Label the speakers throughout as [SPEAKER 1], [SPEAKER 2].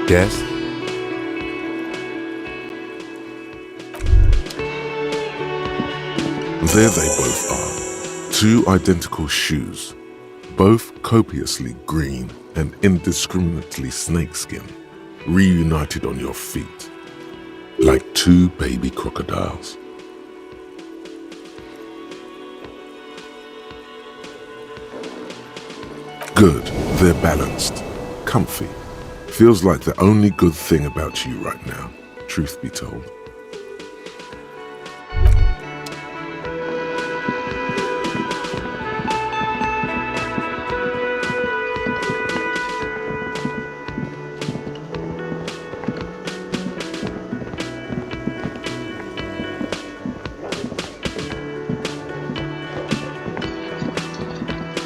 [SPEAKER 1] Guess?
[SPEAKER 2] There they both are, two identical shoes, both copiously green and indiscriminately snakeskin, reunited on your feet, like two baby crocodiles. Good, they're balanced, comfy. Feels like the only good thing about you right now, truth be told.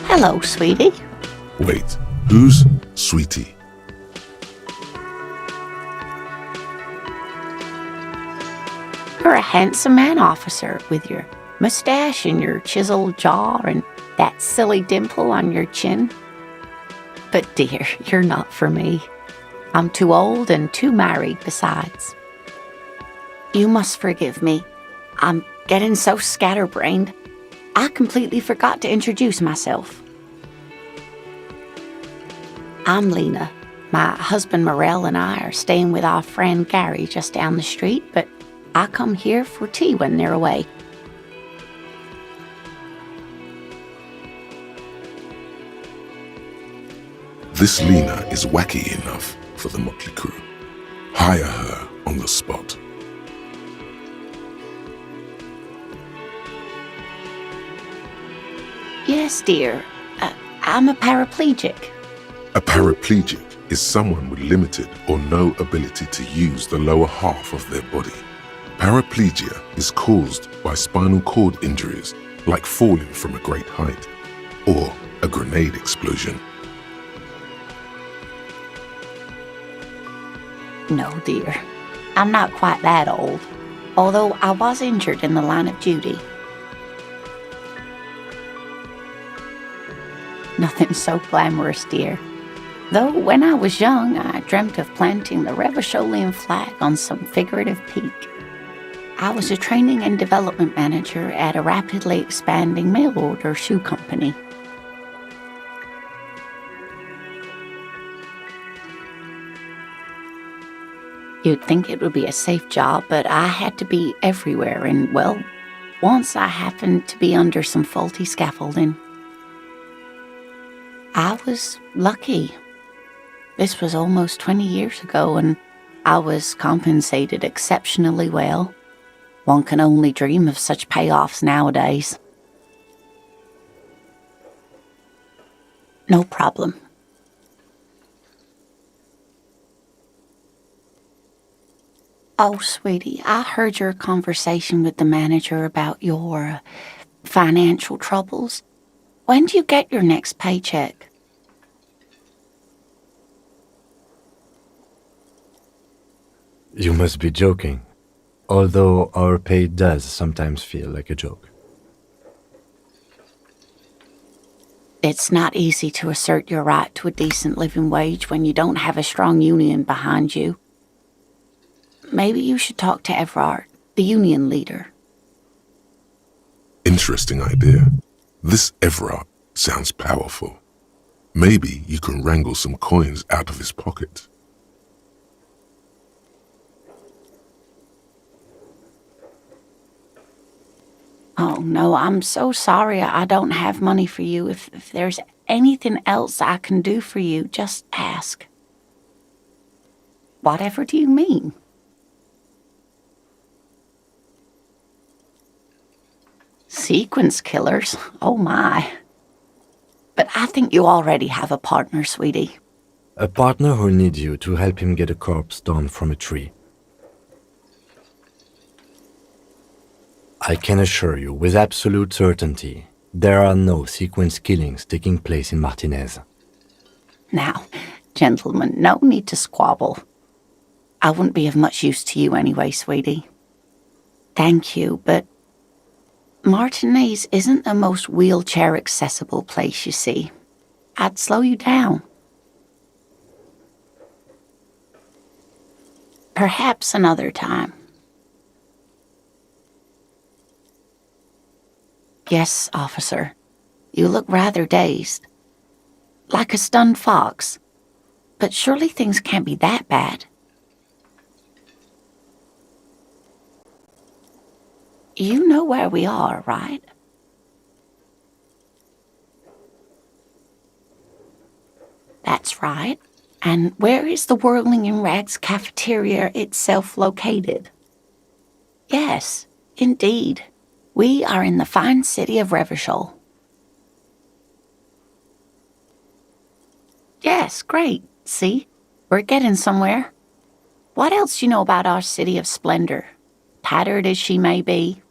[SPEAKER 3] Hello, sweetie.
[SPEAKER 2] Wait, who's Sweetie?
[SPEAKER 3] You're a handsome man, officer, with your mustache and your chiseled jaw and that silly dimple on your chin. But dear, you're not for me. I'm too old and too married besides. You must forgive me. I'm getting so scatterbrained. I completely forgot to introduce myself. I'm Lena. My husband Morel and I are staying with our friend Gary just down the street, but I come here for tea when they're away.
[SPEAKER 2] This Lena is wacky enough for the motley crew. Hire her on the spot.
[SPEAKER 3] Yes, dear. I'm a paraplegic.
[SPEAKER 2] A paraplegic is someone with limited or no ability to use the lower half of their body. Paraplegia is caused by spinal cord injuries, like falling from a great height, or a grenade explosion.
[SPEAKER 3] No, dear. I'm not quite that old, although I was injured in the line of duty. Nothing so glamorous, dear. Though when I was young, I dreamt of planting the Revacholian flag on some figurative peak. I was a training and development manager at a rapidly expanding mail-order shoe company. You'd think it would be a safe job, but I had to be everywhere, and, well, once I happened to be under some faulty scaffolding. I was lucky. This was almost 20 years ago, and I was compensated exceptionally well. One can only dream of such payoffs nowadays. No problem. Oh, sweetie, I heard your conversation with the manager about your financial troubles. When do you get your next paycheck?
[SPEAKER 1] You must be joking, although our pay does sometimes feel like a joke.
[SPEAKER 3] It's not easy to assert your right to a decent living wage when you don't have a strong union behind you. Maybe you should talk to Everard, the union leader.
[SPEAKER 2] Interesting idea. This Everard sounds powerful. Maybe you can wrangle some coins out of his pocket.
[SPEAKER 3] Oh, no, I'm so sorry I don't have money for you. If there's anything else I can do for you, just ask. Whatever do you mean? Sequence killers? Oh, my. But I think you already have a partner, sweetie.
[SPEAKER 1] A partner who needs you to help him get a corpse down from a tree. I can assure you with absolute certainty, there are no sequence killings taking place in Martinez.
[SPEAKER 3] Now, gentlemen, no need to squabble. I wouldn't be of much use to you anyway, sweetie. Thank you, but Martinez isn't the most wheelchair-accessible place, you see. I'd slow you down. Perhaps another time. Yes, officer. You look rather dazed. Like a stunned fox. But surely things can't be that bad. You know where we are, right? That's right. And where is the Whirling in Rags cafeteria itself located? Yes, indeed. We are in the fine city of Revachol. Yes, great. See? We're getting somewhere. What else do you know about our city of splendor? Tattered as she may be.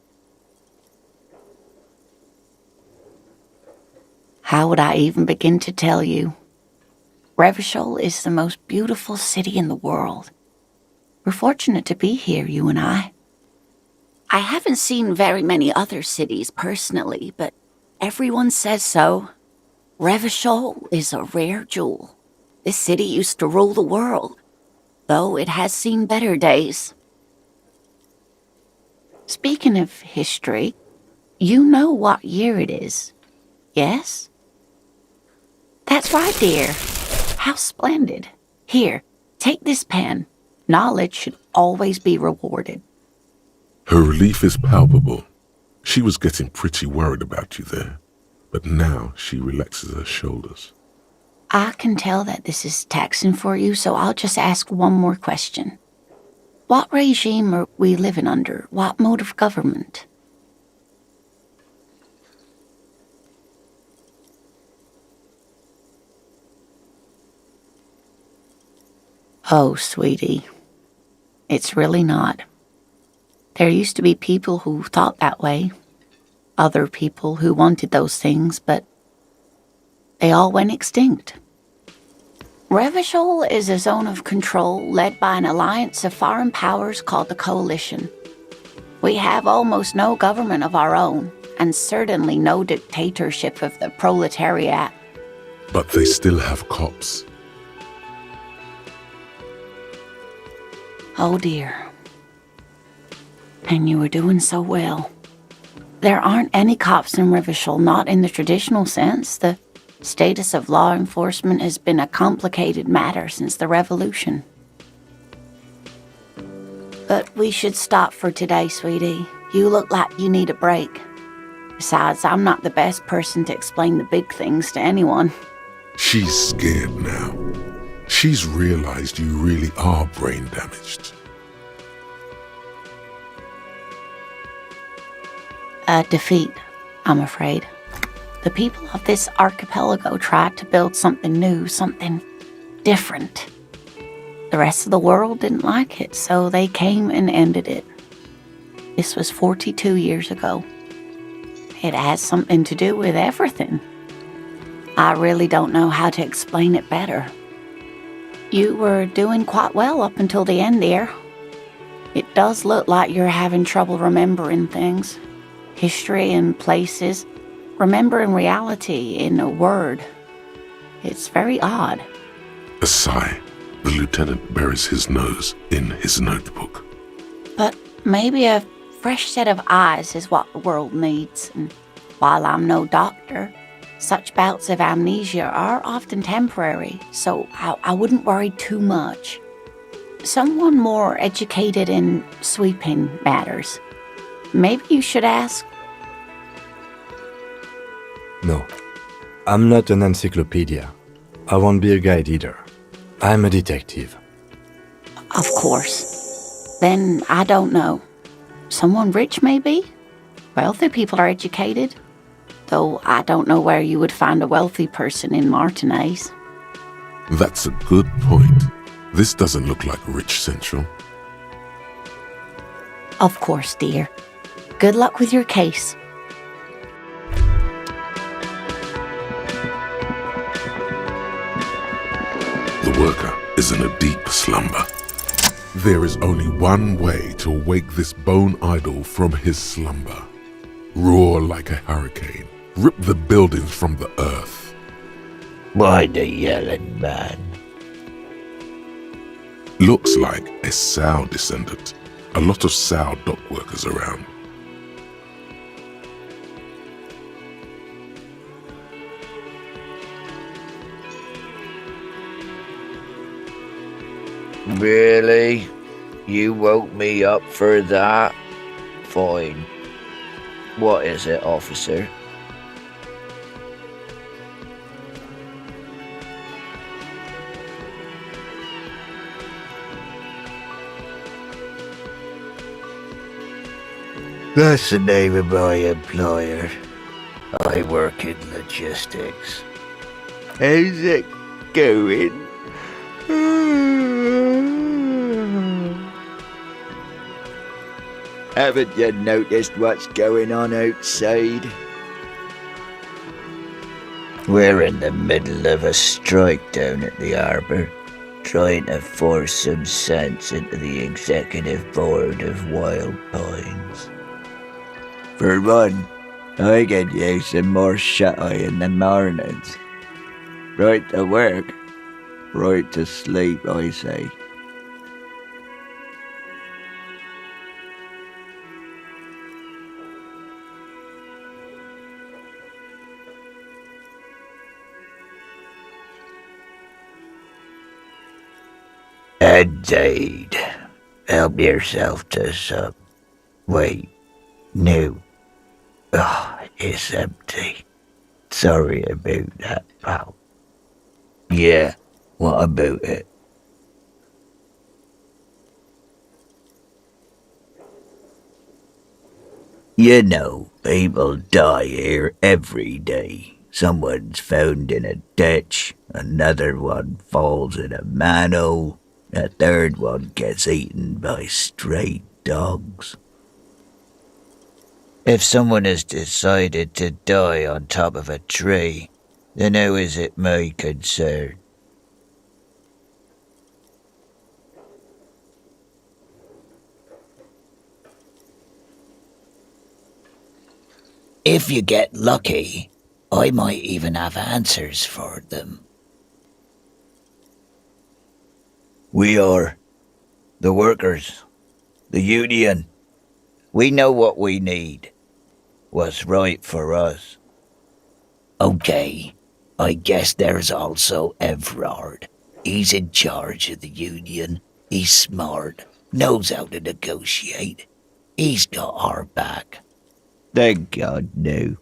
[SPEAKER 3] How would I even begin to tell you? Revachol is the most beautiful city in the world. We're fortunate to be here, you and I. I haven't seen very many other cities personally, but everyone says so. Revachol is a rare jewel. This city used to rule the world, though it has seen better days. Speaking of history, you know what year it is, yes? That's right, dear. How splendid. Here, take this pen. Knowledge should always be rewarded.
[SPEAKER 2] Her relief is palpable. She was getting pretty worried about you there, but now she relaxes her shoulders.
[SPEAKER 3] I can tell that this is taxing for you, so I'll just ask one more question. What regime are we living under? What mode of government? Oh, sweetie. It's really not. There used to be people who thought that way. Other people who wanted those things, but they all went extinct. Revachol is a zone of control led by an alliance of foreign powers called the Coalition. We have almost no government of our own, and certainly no dictatorship of the proletariat.
[SPEAKER 2] But they still have cops.
[SPEAKER 3] Oh dear. And you were doing so well. There aren't any cops in Revachol, not in the traditional sense. The status of law enforcement has been a complicated matter since the revolution. But we should stop for today, sweetie. You look like you need a break. Besides, I'm not the best person to explain the big things to anyone.
[SPEAKER 2] She's scared now. She's realized you really are brain damaged.
[SPEAKER 3] A defeat, I'm afraid. The people of this archipelago tried to build something new, something different. The rest of the world didn't like it, so they came and ended it. This was 42 years ago. It has something to do with everything. I really don't know how to explain it better. You were doing quite well up until the end there. It does look like you're having trouble remembering things. History and places. Remembering reality in a word. It's very odd.
[SPEAKER 2] A sigh. The lieutenant buries his nose in his notebook.
[SPEAKER 3] But maybe a fresh set of eyes is what the world needs. And while I'm no doctor, such bouts of amnesia are often temporary, so I wouldn't worry too much. Someone more educated in sweeping matters. Maybe you should ask.
[SPEAKER 1] No, I'm not an encyclopedia. I won't be a guide either. I'm a detective.
[SPEAKER 3] Of course. Then I don't know. Someone rich, maybe? Wealthy people are educated. Though I don't know where you would find a wealthy person in Martinez.
[SPEAKER 2] That's a good point. This doesn't look like Rich Central.
[SPEAKER 3] Of course, dear. Good luck with your case.
[SPEAKER 2] The worker is in a deep slumber. There is only one way to wake this bone idol from his slumber. Roar like a hurricane. Rip the buildings from the earth.
[SPEAKER 4] By the yelling man.
[SPEAKER 2] Looks like a Sow descendant. A lot of Sow dock workers around.
[SPEAKER 4] Really? You woke me up for that? Fine. What is it, officer? That's the name of my employer. I work in logistics. How's it going? Haven't you noticed what's going on outside? We're in the middle of a strike down at the harbour, trying to force some sense into the executive board of Wild Pines. For one, I could use some more shut-eye in the mornings. Right to work, right to sleep, I say. Indeed. Help yourself to some. Wait, no. It's empty. Sorry about that, pal. Yeah, what about it? You know, people die here every day. Someone's found in a ditch, another one falls in a manhole, a third one gets eaten by stray dogs. If someone has decided to die on top of a tree, then how is it my concern? If you get lucky, I might even have answers for them. We are the workers, the union. We know what we need, what's right for us. Okay, I guess there's also Everard. He's in charge of the union. He's smart, knows how to negotiate. He's got our back. Thank God, no.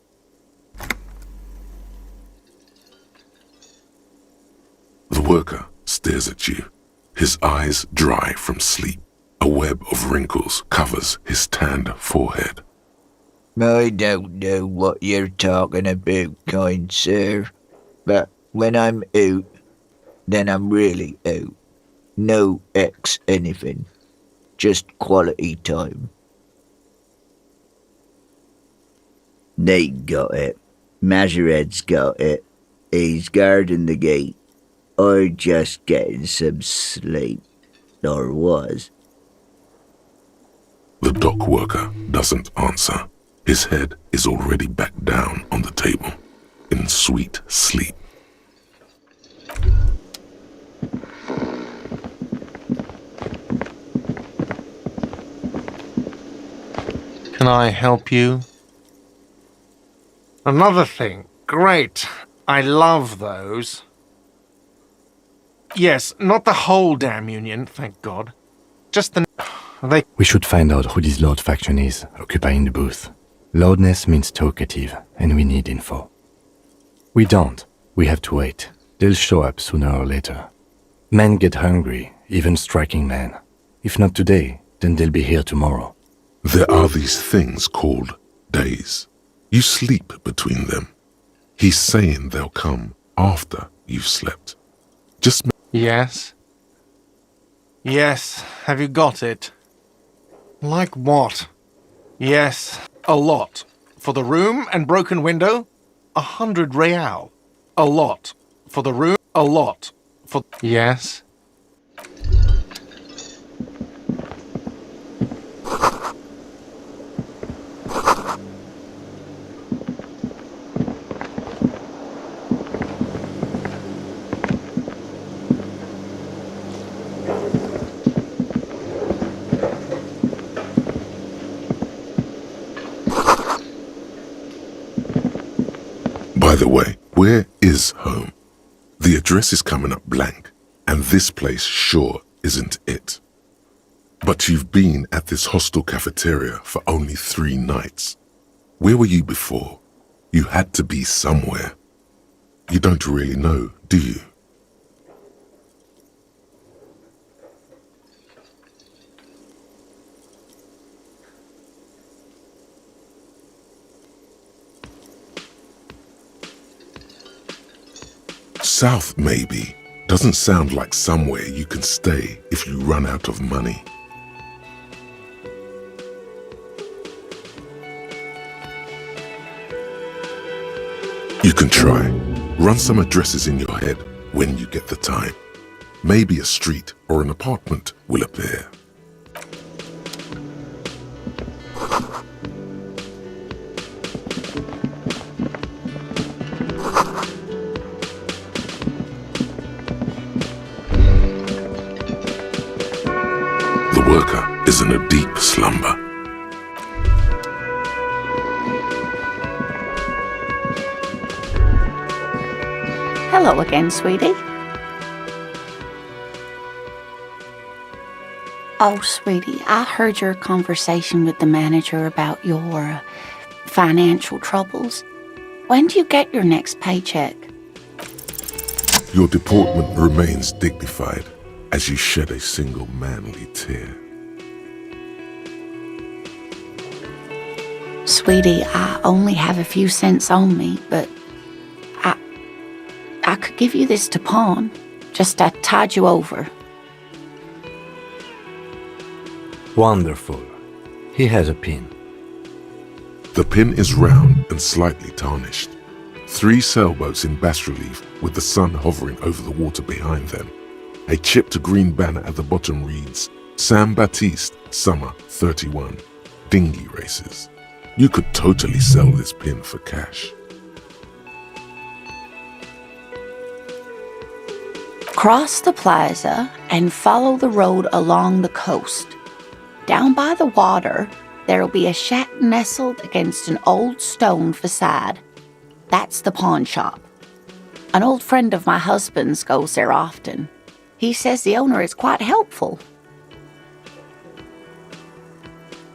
[SPEAKER 2] The worker stares at you, his eyes dry from sleep. A web of wrinkles covers his tanned forehead.
[SPEAKER 4] I don't know what you're talking about, kind sir, but when I'm out, then I'm really out. No X anything, just quality time. Nate got it. Majoret's got it. He's guarding the gate. Or just getting some sleep. Or was.
[SPEAKER 2] The dock worker doesn't answer. His head is already back down on the table, in sweet sleep.
[SPEAKER 5] Can I help you? Another thing. Great. I love those. Yes, not the whole damn union, thank God. Just the...
[SPEAKER 1] We should find out who this Lord faction is, occupying the booth. Loudness means talkative, and we need info. We don't. We have to wait. They'll show up sooner or later. Men get hungry, even striking men. If not today, then they'll be here tomorrow.
[SPEAKER 2] There are these things called days. You sleep between them. He's saying they'll come after you've slept. Just
[SPEAKER 5] Yes? Yes, have you got it? Like what? Yes, a lot. For the room and broken window, 100 real. A lot. For the room, a lot. For... Yes?
[SPEAKER 2] By the way, where is home? The address is coming up blank, and this place sure isn't it. But you've been at this hostel cafeteria for only 3 nights. Where were you before? You had to be somewhere. You don't really know, do you? South, maybe, doesn't sound like somewhere you can stay if you run out of money. You can try. Run some addresses in your head when you get the time. Maybe a street or an apartment will appear. The worker is in a deep slumber.
[SPEAKER 3] Hello again, sweetie. Oh, sweetie, I heard your conversation with the manager about your financial troubles. When do you get your next paycheck?
[SPEAKER 2] Your deportment remains dignified as you shed a single manly tear.
[SPEAKER 3] Sweetie, I only have a few cents on me, but I could give you this to pawn. Just to tide you over.
[SPEAKER 1] Wonderful. He has a pin.
[SPEAKER 2] The pin is round and slightly tarnished. 3 sailboats in bas relief with the sun hovering over the water behind them. A chipped green banner at the bottom reads, Sam Baptiste, Summer 31, Dinghy Races. You could totally sell this pin for cash.
[SPEAKER 3] Cross the plaza and follow the road along the coast. Down by the water, there'll be a shack nestled against an old stone facade. That's the pawn shop. An old friend of my husband's goes there often. He says the owner is quite helpful.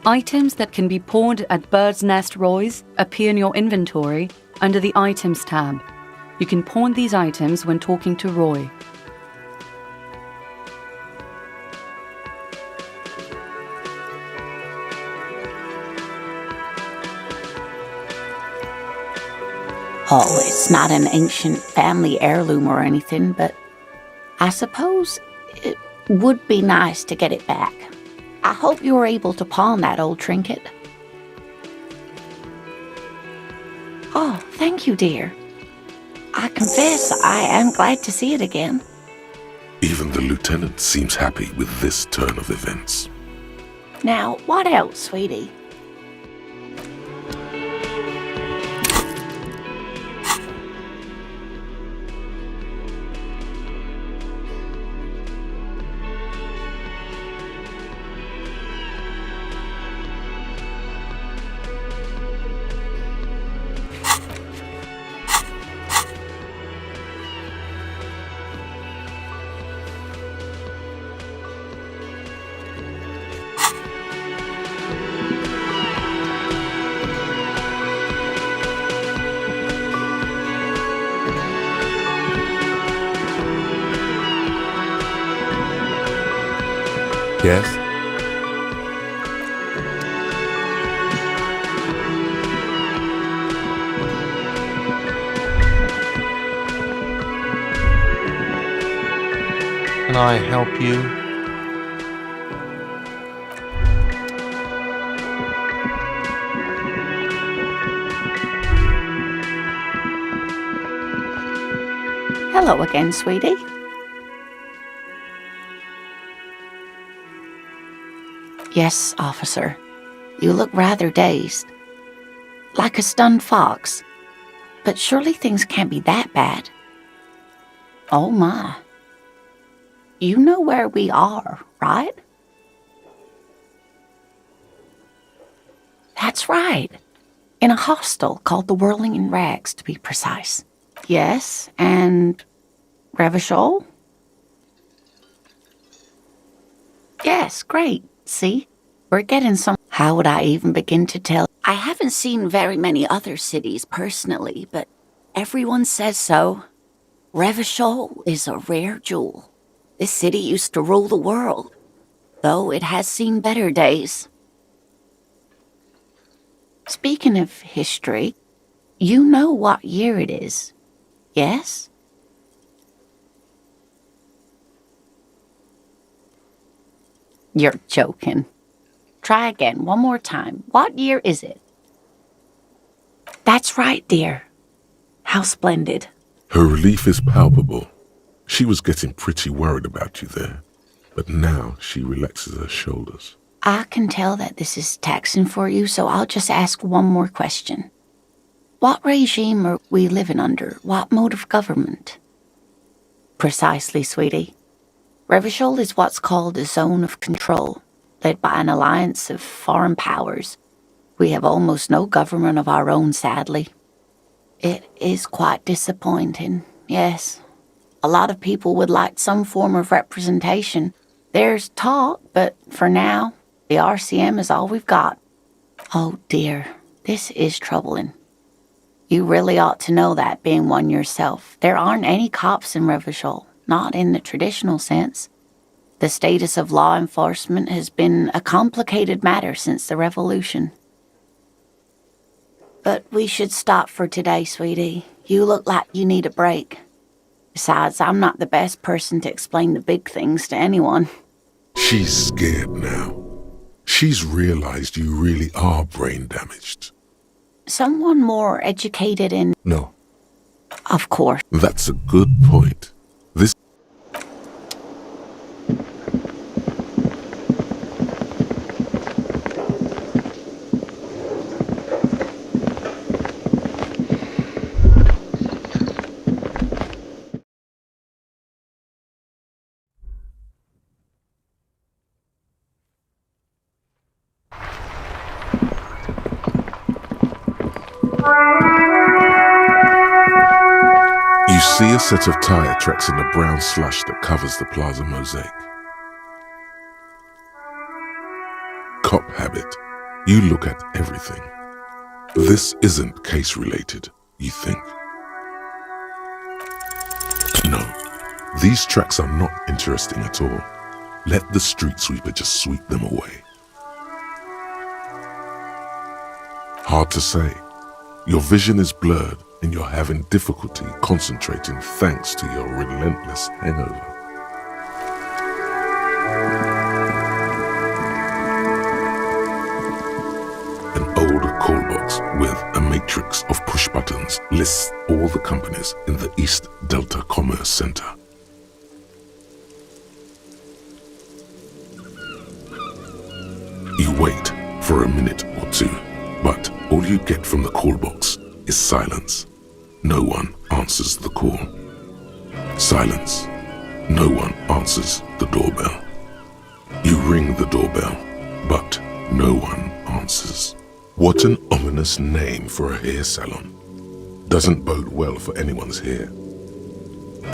[SPEAKER 6] Items that can be pawned at Bird's Nest Roy's appear in your inventory under the Items tab. You can pawn these items when talking to Roy.
[SPEAKER 3] Oh, it's not an ancient family heirloom or anything, but I suppose it would be nice to get it back. I hope you were able to pawn that old trinket. Oh, thank you, dear. I confess I am glad to see it again.
[SPEAKER 2] Even the lieutenant seems happy with this turn of events.
[SPEAKER 3] Now, what else, sweetie?
[SPEAKER 1] Yes?
[SPEAKER 5] Can I help you?
[SPEAKER 3] Hello again, sweetie. Yes, officer. You look rather dazed. Like a stunned fox. But surely things can't be that bad. Oh my. You know where we are, right? That's right. In a hostel called the Whirling in Rags, to be precise. Yes, and Revachol? Yes, great. See? We're getting some... How would I even begin to tell? I haven't seen very many other cities personally, but everyone says so. Revachol is a rare jewel. This city used to rule the world, though it has seen better days. Speaking of history, you know what year it is, yes? You're joking. Try again, one more time. What year is it? That's right, dear. How splendid.
[SPEAKER 2] Her relief is palpable. She was getting pretty worried about you there, but now she relaxes her shoulders.
[SPEAKER 3] I can tell that this is taxing for you, so I'll just ask one more question. What regime are we living under? What mode of government? Precisely, sweetie. Revachol is what's called a zone of control, led by an alliance of foreign powers. We have almost no government of our own, sadly. It is quite disappointing, yes. A lot of people would like some form of representation. There's talk, but for now, the RCM is all we've got. Oh dear, this is troubling. You really ought to know that, being one yourself. There aren't any cops in Revachol, not in the traditional sense. The status of law enforcement has been a complicated matter since the revolution. But we should stop for today, sweetie. You look like you need a break. Besides, I'm not the best person to explain the big things to anyone.
[SPEAKER 2] She's scared now. She's realized you really are brain damaged.
[SPEAKER 3] Someone more educated in...
[SPEAKER 1] No.
[SPEAKER 3] Of course.
[SPEAKER 2] That's a good point. This... You see a set of tire tracks in the brown slush that covers the plaza mosaic. Cop habit. You look at everything. This isn't case-related, you think. No, these tracks are not interesting at all. Let the street sweeper just sweep them away. Hard to say. Your vision is blurred and you're having difficulty concentrating thanks to your relentless hangover. An old call box with a matrix of push buttons lists all the companies in the East Delta Commerce Center. You wait for a minute or two, but all you get from the call box is silence. No one answers the call. Silence. No one answers the doorbell. You ring the doorbell, but no one answers. What an ominous name for a hair salon. Doesn't bode well for anyone's hair.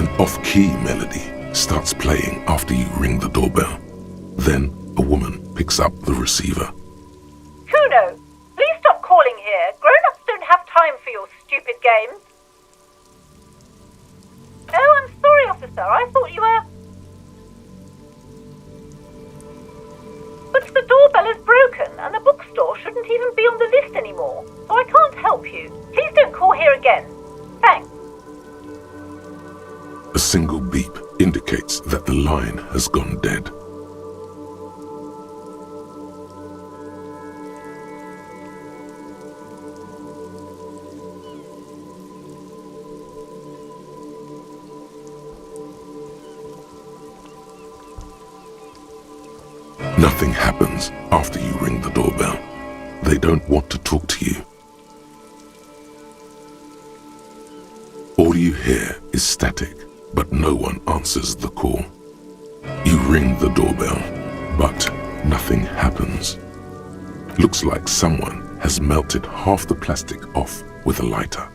[SPEAKER 2] An off-key melody starts playing after you ring the doorbell. Then a woman picks up the receiver.
[SPEAKER 7] Kuno, please stop calling here. Grown-ups don't have time for your stupid games. Oh, I'm sorry, officer. I thought you were... But the doorbell is broken, and the bookstore shouldn't even be on the list anymore, so I can't help you. Please don't call here again. Thanks.
[SPEAKER 2] A single beep indicates that the line has gone dead. Nothing happens after you ring the doorbell. They don't want to talk to you. All you hear is static, but no one answers the call. You ring the doorbell, but nothing happens. Looks like someone has melted half the plastic off with a lighter.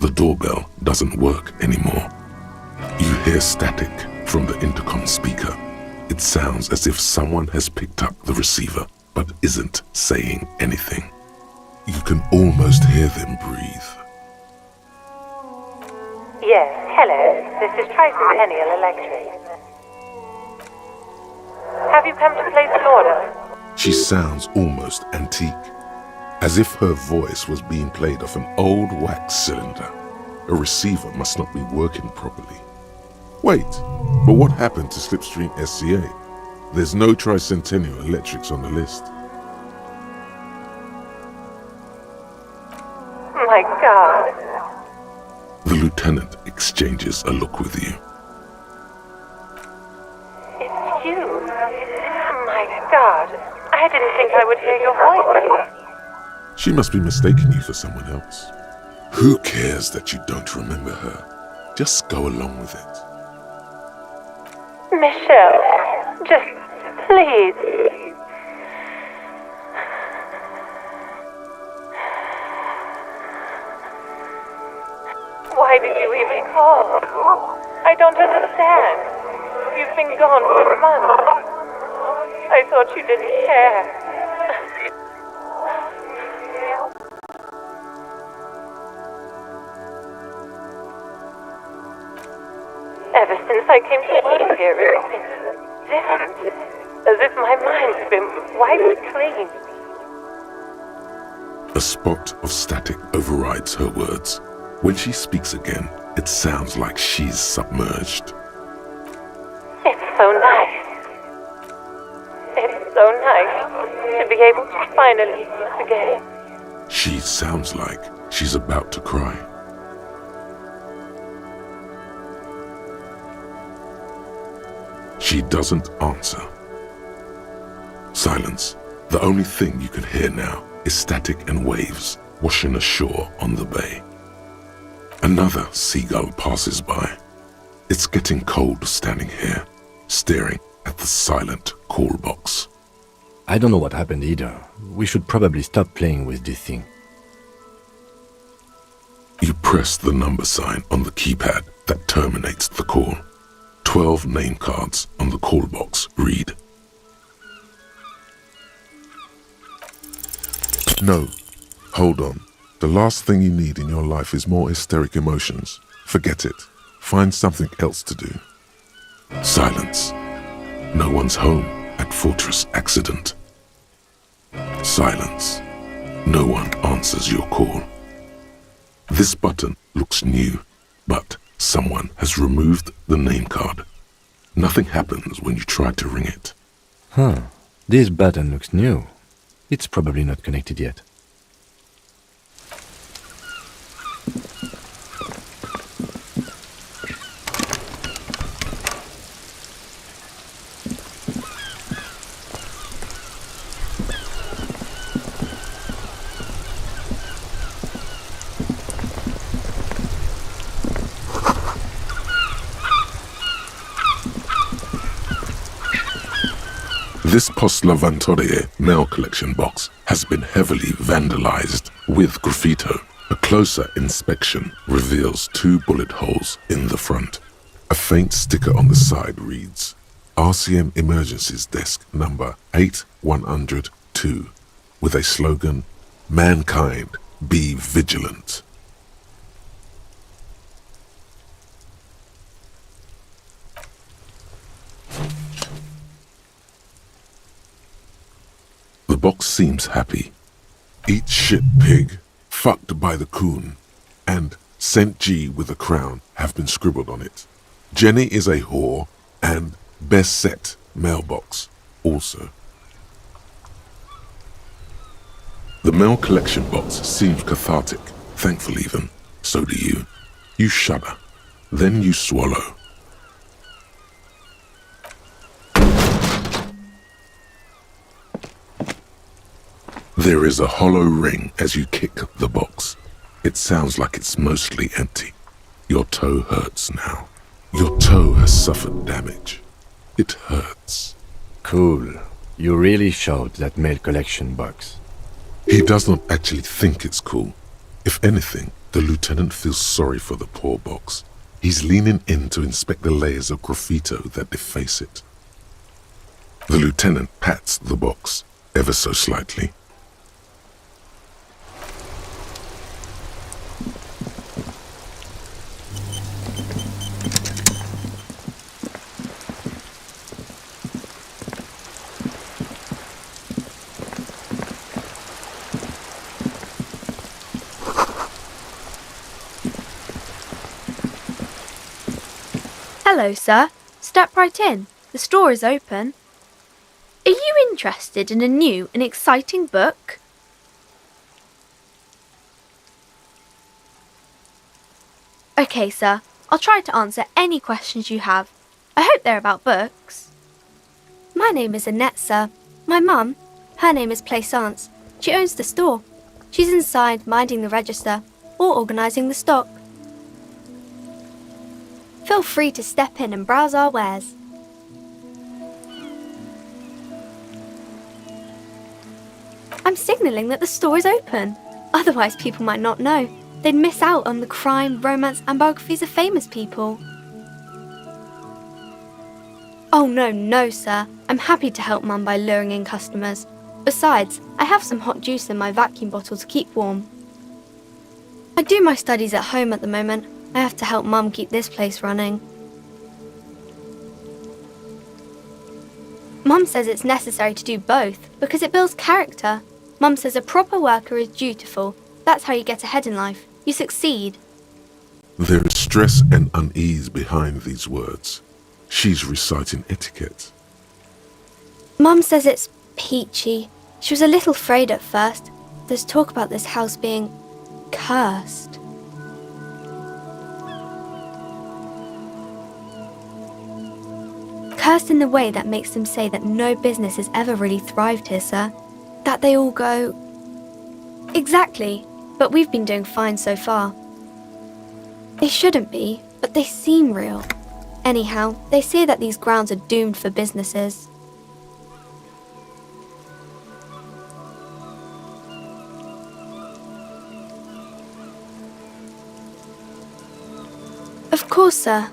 [SPEAKER 2] The doorbell doesn't work anymore. You hear static from the intercom speaker. It sounds as if someone has picked up the receiver but isn't saying anything. You can almost hear them breathe.
[SPEAKER 7] Yes, hello. This is Tricentennial Electric. Have you come to place an order?
[SPEAKER 2] She sounds almost antique, as if her voice was being played off an old wax cylinder. A receiver must not be working properly. Wait, but what happened to Slipstream SCA? There's no Tricentennial Electrics on the list.
[SPEAKER 7] My God.
[SPEAKER 2] The lieutenant exchanges a look with you.
[SPEAKER 7] It's you. My God. I didn't think I would hear your voice.
[SPEAKER 2] She must be mistaking you for someone else. Who cares that you don't remember her? Just go along with it.
[SPEAKER 7] Michelle, just please. Why did you even call? I don't understand. You've been gone for months. I thought you didn't care. Ever since I came to work here, it's been different. As if my mind's been wiped clean.
[SPEAKER 2] A spot of static overrides her words. When she speaks again, it sounds like she's submerged.
[SPEAKER 7] It's so nice. It's so nice to be able to finally kiss again.
[SPEAKER 2] She sounds like she's about to cry. She doesn't answer. Silence. The only thing you can hear now is static and waves washing ashore on the bay. Another seagull passes by. It's getting cold standing here, staring at the silent call box.
[SPEAKER 1] I don't know what happened either. We should probably stop playing with this thing.
[SPEAKER 2] You press the number sign on the keypad that terminates the call. 12 name cards on the call box read. No, hold on. The last thing you need in your life is more hysteric emotions. Forget it. Find something else to do. Silence. No one's home at Fortress Accident. Silence. No one answers your call. This button looks new, but someone has removed the name card. Nothing happens when you try to ring it.
[SPEAKER 1] Huh. This button looks new. It's probably not connected yet.
[SPEAKER 2] This Post Lavatorie mail collection box has been heavily vandalized with graffito. A closer inspection reveals 2 bullet holes in the front. A faint sticker on the side reads, RCM Emergencies Desk number 8102, with a slogan, Mankind, be vigilant. The box seems happy. Eat shit pig, fucked by the coon, and St. G with a crown have been scribbled on it. Jenny is a whore, and best set mailbox also. The mail collection box seems cathartic, thankful even. So do you. You shudder. Then you swallow. There is a hollow ring as you kick the box. It sounds like it's mostly empty. Your toe hurts now. Your toe has suffered damage. It hurts.
[SPEAKER 1] Cool. You really showed that mail collection box.
[SPEAKER 2] He does not actually think it's cool. If anything, the lieutenant feels sorry for the poor box. He's leaning in to inspect the layers of graffito that deface it. The lieutenant pats the box, ever so slightly.
[SPEAKER 8] Hello, sir. Step right in. The store is open. Are you interested in a new and exciting book? Okay, sir. I'll try to answer any questions you have. I hope they're about books. My name is Annette, sir. My mum, her name is Plaisance. She owns the store. She's inside minding the register or organising the stock. Feel free to step in and browse our wares. I'm signalling that the store is open. Otherwise, people might not know. They'd miss out on the crime, romance, and biographies of famous people. Oh, no, sir. I'm happy to help Mum by luring in customers. Besides, I have some hot juice in my vacuum bottle to keep warm. I do my studies at home at the moment. I have to help Mum keep this place running. Mum says it's necessary to do both because it builds character. Mum says a proper worker is dutiful. That's how you get ahead in life. You succeed.
[SPEAKER 2] There is stress and unease behind these words. She's reciting etiquette.
[SPEAKER 8] Mum says it's peachy. She was a little afraid at first. There's talk about this house being cursed. Cursed in the way that makes them say that no business has ever really thrived here, sir. That they all go... Exactly, but we've been doing fine so far. They shouldn't be, but they seem real. Anyhow, they say that these grounds are doomed for businesses. Of course, sir.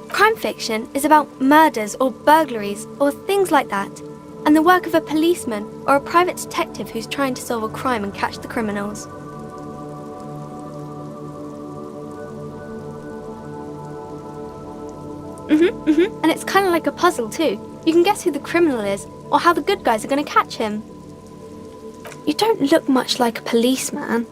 [SPEAKER 8] Crime fiction is about murders or burglaries or things like that, and the work of a policeman or a private detective who's trying to solve a crime and catch the criminals. And it's kind of like a puzzle too. You can guess who the criminal is or how the good guys are going to catch him. You don't look much like a policeman.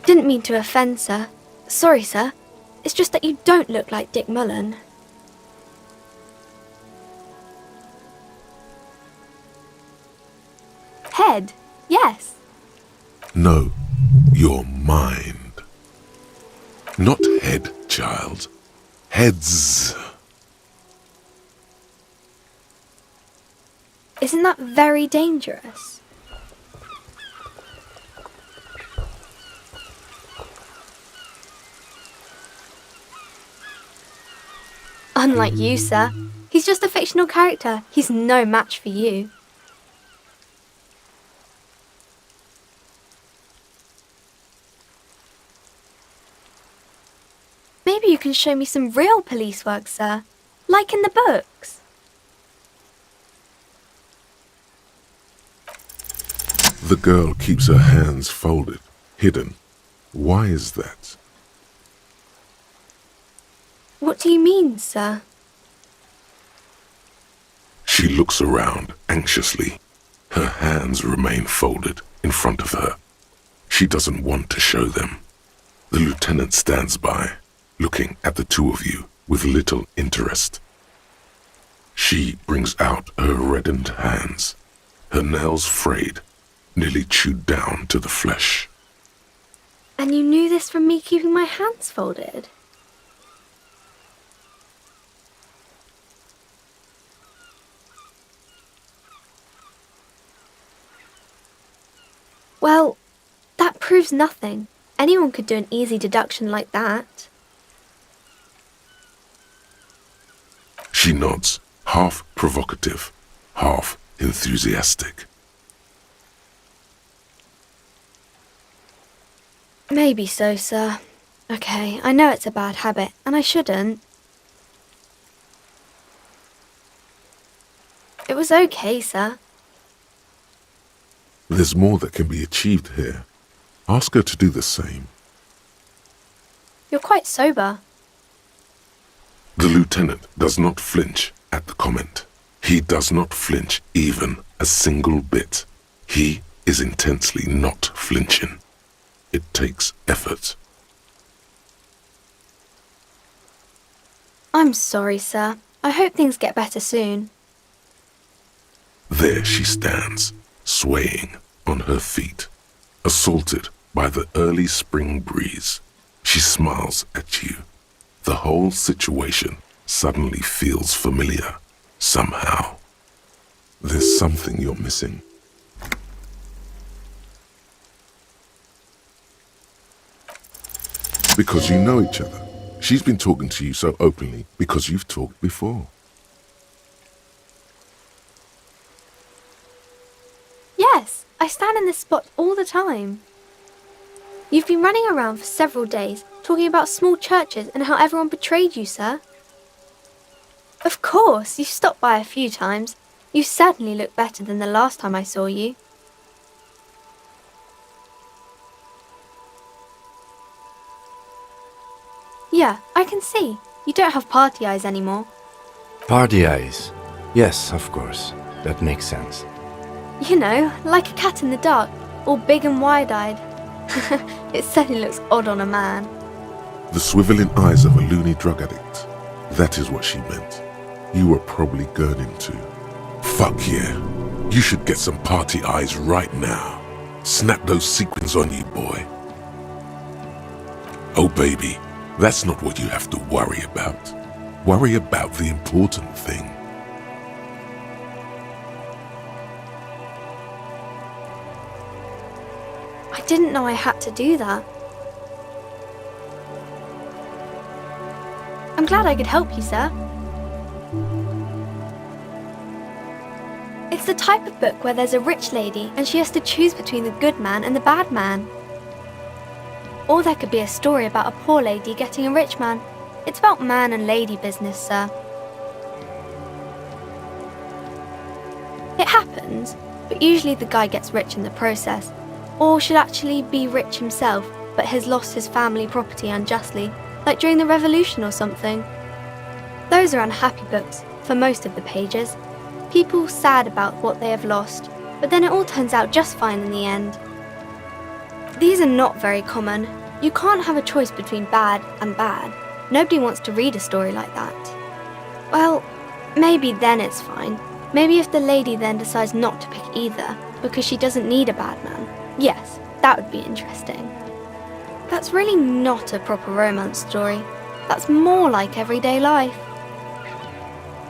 [SPEAKER 8] Didn't mean to offend, sir. Sorry, sir. It's just that you don't look like Dick Mullen. Head, yes.
[SPEAKER 2] No, your mind. Not head, child. Heads.
[SPEAKER 8] Isn't that very dangerous? Unlike you, sir. He's just a fictional character. He's no match for you. Maybe you can show me some real police work, sir. Like in the books.
[SPEAKER 2] The girl keeps her hands folded, hidden. Why is that?
[SPEAKER 8] What do you mean, sir?
[SPEAKER 2] She looks around anxiously. Her hands remain folded in front of her. She doesn't want to show them. The lieutenant stands by, looking at the two of you with little interest. She brings out her reddened hands, her nails frayed, nearly chewed down to the flesh.
[SPEAKER 8] And you knew this from me keeping my hands folded? Well, that proves nothing. Anyone could do an easy deduction like that.
[SPEAKER 2] She nods, half provocative, half enthusiastic.
[SPEAKER 8] Maybe so, sir. Okay, I know it's a bad habit, and I shouldn't. It was okay, sir.
[SPEAKER 2] There's more that can be achieved here. Ask her to do the same.
[SPEAKER 8] You're quite sober.
[SPEAKER 2] The lieutenant does not flinch at the comment. He does not flinch even a single bit. He is intensely not flinching. It takes effort.
[SPEAKER 8] I'm sorry, sir. I hope things get better soon.
[SPEAKER 2] There she stands, swaying on her feet, assaulted by the early spring breeze. She smiles at you. The whole situation suddenly feels familiar, somehow. There's something you're missing. Because you know each other. She's been talking to you so openly because you've talked before.
[SPEAKER 8] Yes, I stand in this spot all the time. You've been running around for several days, talking about small churches and how everyone betrayed you, sir. Of course, you've stopped by a few times. You certainly look better than the last time I saw you. Yeah, I can see. You don't have party eyes anymore.
[SPEAKER 1] Party eyes. Yes, of course. That makes sense.
[SPEAKER 8] You know, like a cat in the dark, all big and wide-eyed. It certainly looks odd on a man.
[SPEAKER 2] The swiveling eyes of a loony drug addict. That is what she meant. You were probably gurning too. Fuck yeah. You should get some party eyes right now. Snap those sequins on you, boy. Oh baby, that's not what you have to worry about. Worry about the important thing.
[SPEAKER 8] I didn't know I had to do that. I'm glad I could help you, sir. It's the type of book where there's a rich lady and she has to choose between the good man and the bad man. Or there could be a story about a poor lady getting a rich man. It's about man and lady business, sir. It happens, but usually the guy gets rich in the process, or should actually be rich himself, but has lost his family property unjustly, like during the revolution or something. Those are unhappy books, for most of the pages. People sad about what they have lost, but then it all turns out just fine in the end. These are not very common. You can't have a choice between bad and bad. Nobody wants to read a story like that. Well, maybe then it's fine. Maybe if the lady then decides not to pick either, because she doesn't need a bad man. Yes, that would be interesting. That's really not a proper romance story. That's more like everyday life.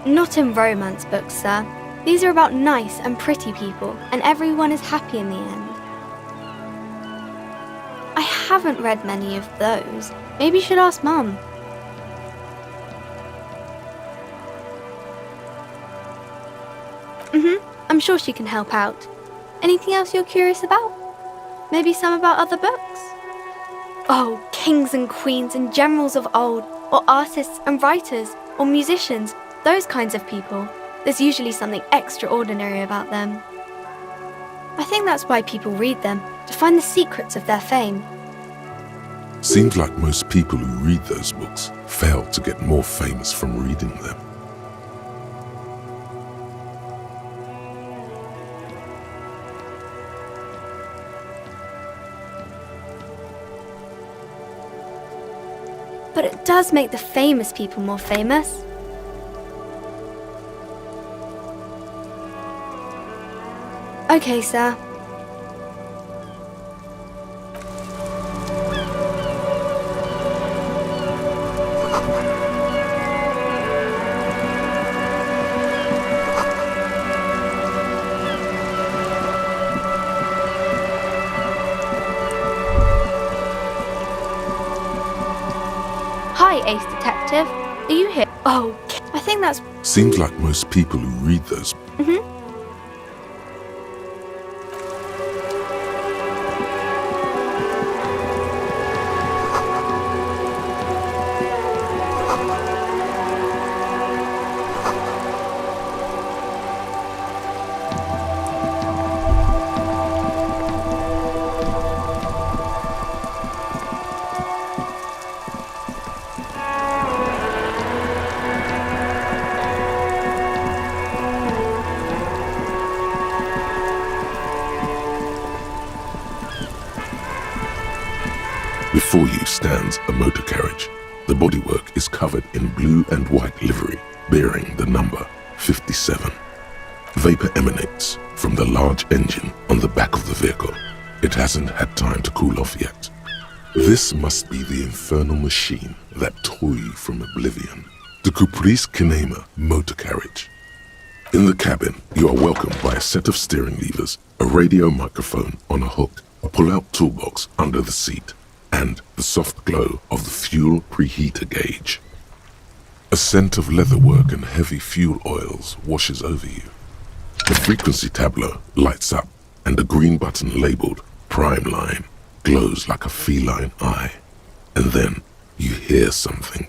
[SPEAKER 8] Not in romance books, sir. These are about nice and pretty people, and everyone is happy in the end. I haven't read many of those. Maybe you should ask Mum. I'm sure she can help out. Anything else you're curious about? Maybe some about other books? Oh, kings and queens and generals of old, or artists and writers, or musicians, those kinds of people. There's usually something extraordinary about them. I think that's why people read them, to find the secrets of their fame.
[SPEAKER 2] Seems like most people who read those books fail to get more famous from reading them.
[SPEAKER 8] But it does make the famous people more famous. Okay, sir. Hi, Ace Detective. Are you here? Oh, I think that's
[SPEAKER 2] Seems like most people who read those Before you stands a motor carriage. The bodywork is covered in blue and white livery, bearing the number 57. Vapor emanates from the large engine on the back of the vehicle. It hasn't had time to cool off yet. This must be the infernal machine that tore you from oblivion. The Caprice Kinema motor carriage. In the cabin, you are welcomed by a set of steering levers, a radio microphone on a hook, a pull-out toolbox under the seat, and the soft glow of the fuel preheater gauge. A scent of leatherwork and heavy fuel oils washes over you. The frequency tableau lights up, and a green button labeled Prime Line glows like a feline eye. And then you hear something.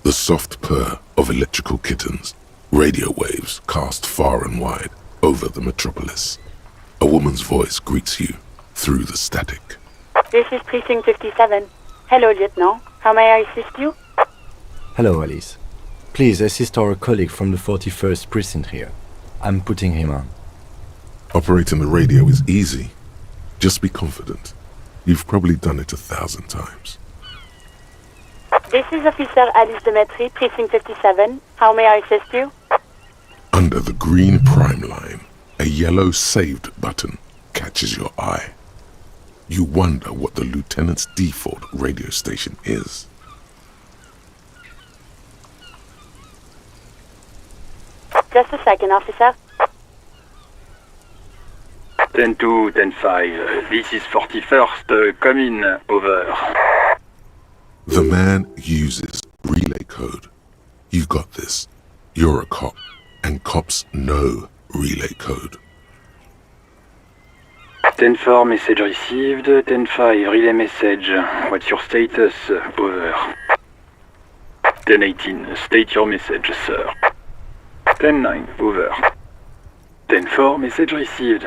[SPEAKER 2] The soft purr of electrical kittens, radio waves cast far and wide over the metropolis. A woman's voice greets you through the static.
[SPEAKER 9] This is Precinct 57. Hello, Lieutenant. How may I assist you?
[SPEAKER 1] Hello, Alice. Please assist our colleague from the 41st precinct here. I'm putting him on.
[SPEAKER 2] Operating the radio is easy. Just be confident. You've probably done it 1,000 times.
[SPEAKER 9] This is Officer Alice Demetri, Precinct 57. How may I assist you?
[SPEAKER 2] Under the green Prime Line, a yellow saved button catches your eye. You wonder what the lieutenant's default radio station is.
[SPEAKER 9] Just a second, officer.
[SPEAKER 10] 10-2, 10-5. This is 41st. Come in. Over.
[SPEAKER 2] The man uses relay code. You got this. You're a cop, and cops know relay code.
[SPEAKER 10] 10-4, message received. 10-5, relay message. What's your status? Over. 10-18, state your message, sir. 10-9, over. 10-4, message received.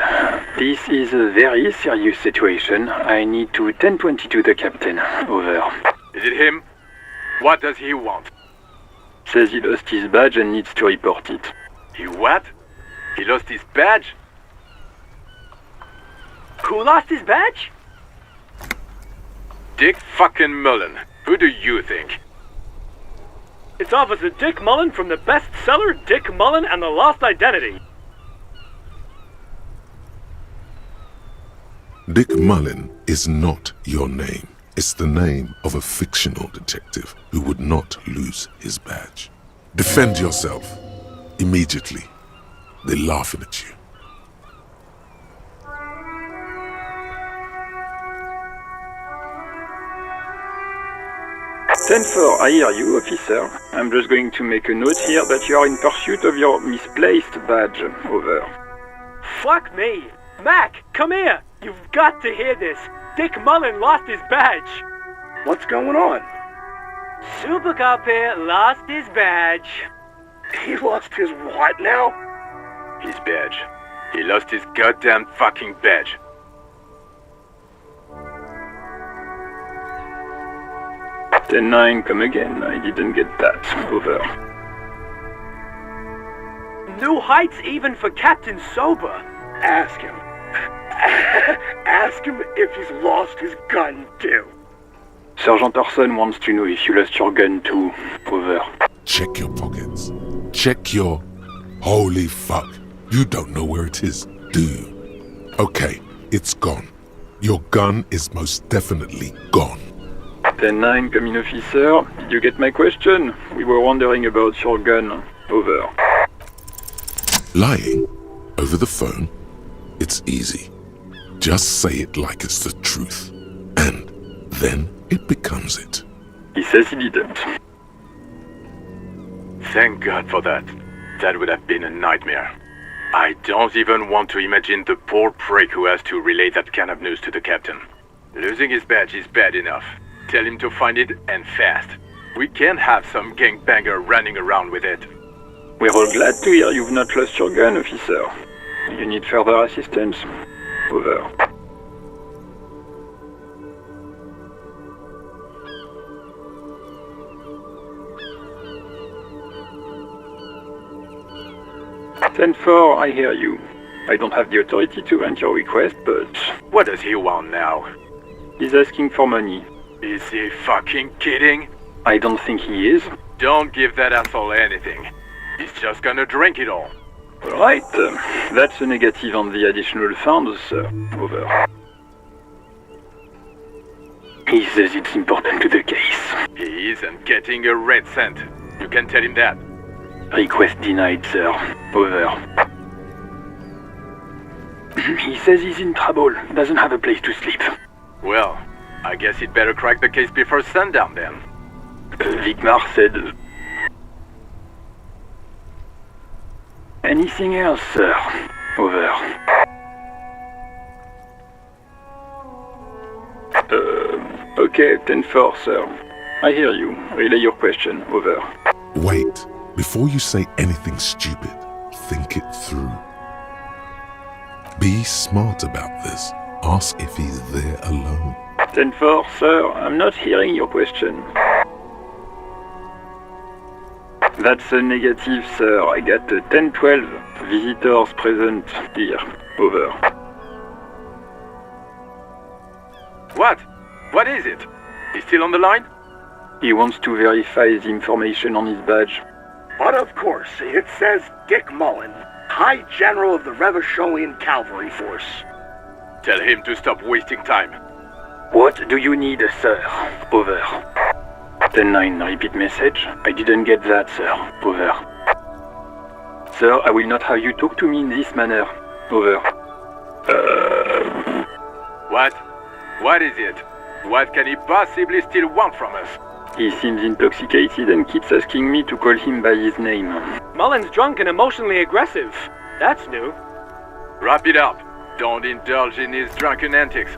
[SPEAKER 10] This is a very serious situation. I need to 10-22 the captain. Over.
[SPEAKER 11] Is it him? What does he want?
[SPEAKER 10] Says he lost his badge and needs to report it.
[SPEAKER 11] He what? He lost his badge? Who lost his badge? Dick fucking Mullen. Who do you think?
[SPEAKER 12] It's Officer Dick Mullen from the bestseller Dick Mullen and the Lost Identity.
[SPEAKER 2] Dick Mullen is not your name. It's the name of a fictional detective who would not lose his badge. Defend yourself. Immediately. They're laughing at you.
[SPEAKER 10] 10-4, I hear you, officer. I'm just going to make a note here that you are in pursuit of your misplaced badge. Over.
[SPEAKER 12] Fuck me! Mac, come here! You've got to hear this. Dick Mullen lost his badge.
[SPEAKER 11] What's going on?
[SPEAKER 12] Super Cop here lost his badge.
[SPEAKER 11] He lost his what now? His badge. He lost his goddamn fucking badge.
[SPEAKER 10] Ten 9, come again. I didn't get that. Over.
[SPEAKER 12] New heights even for Captain Sober.
[SPEAKER 11] Ask him. Ask him if he's lost his gun too.
[SPEAKER 10] Sergeant Orson wants to know if you lost your gun too. Over.
[SPEAKER 2] Check your pockets. Check your... Holy fuck. You don't know where it is, do you? Okay, it's gone. Your gun is most definitely gone.
[SPEAKER 10] 10-9, come in, officer. Did you get my question? We were wondering about your gun. Over.
[SPEAKER 2] Lying over the phone? It's easy. Just say it like it's the truth. And then it becomes it.
[SPEAKER 10] He says he didn't.
[SPEAKER 11] Thank God for that. That would have been a nightmare. I don't even want to imagine the poor prick who has to relay that kind of news to the captain. Losing his badge is bad enough. Tell him to find it, and fast. We can't have some gangbanger running around with it.
[SPEAKER 10] We're all glad to hear you've not lost your gun, officer. You need further assistance? Over. Ten-4, I hear you. I don't have the authority to grant your request, but...
[SPEAKER 11] What does he want now?
[SPEAKER 10] He's asking for money.
[SPEAKER 11] Is he fucking kidding?
[SPEAKER 10] I don't think he is.
[SPEAKER 11] Don't give that asshole anything. He's just gonna drink it all.
[SPEAKER 10] Right, that's a negative on the additional funds, sir. Over. He says it's important to the case.
[SPEAKER 11] He isn't getting a red cent. You can tell him that.
[SPEAKER 10] Request denied, sir. Over. He says he's in trouble, doesn't have a place to sleep.
[SPEAKER 11] Well, I guess he'd better crack the case before sundown then.
[SPEAKER 10] Vicmar said... Anything else, sir? Over. Okay, 10-4, sir. I hear you. Relay your question. Over.
[SPEAKER 2] Wait. Before you say anything stupid, think it through. Be smart about this. Ask if he's there alone.
[SPEAKER 10] 10-4, sir. I'm not hearing your question. That's a negative, sir. I got 10-12 visitors present here. Over.
[SPEAKER 11] What? What is it? He's still on the line?
[SPEAKER 10] He wants to verify the information on his badge.
[SPEAKER 12] But of course, it says Dick Mullen, High General of the Revacholian Cavalry Force.
[SPEAKER 11] Tell him to stop wasting time.
[SPEAKER 10] What do you need, sir? Over. 10-9, repeat message. I didn't get that, sir. Over. Sir, I will not have you talk to me in this manner. Over.
[SPEAKER 11] What? What is it? What can he possibly still want from us?
[SPEAKER 10] He seems intoxicated and keeps asking me to call him by his name.
[SPEAKER 12] Mullen's drunk and emotionally aggressive. That's new.
[SPEAKER 11] Wrap it up. Don't indulge in his drunken antics.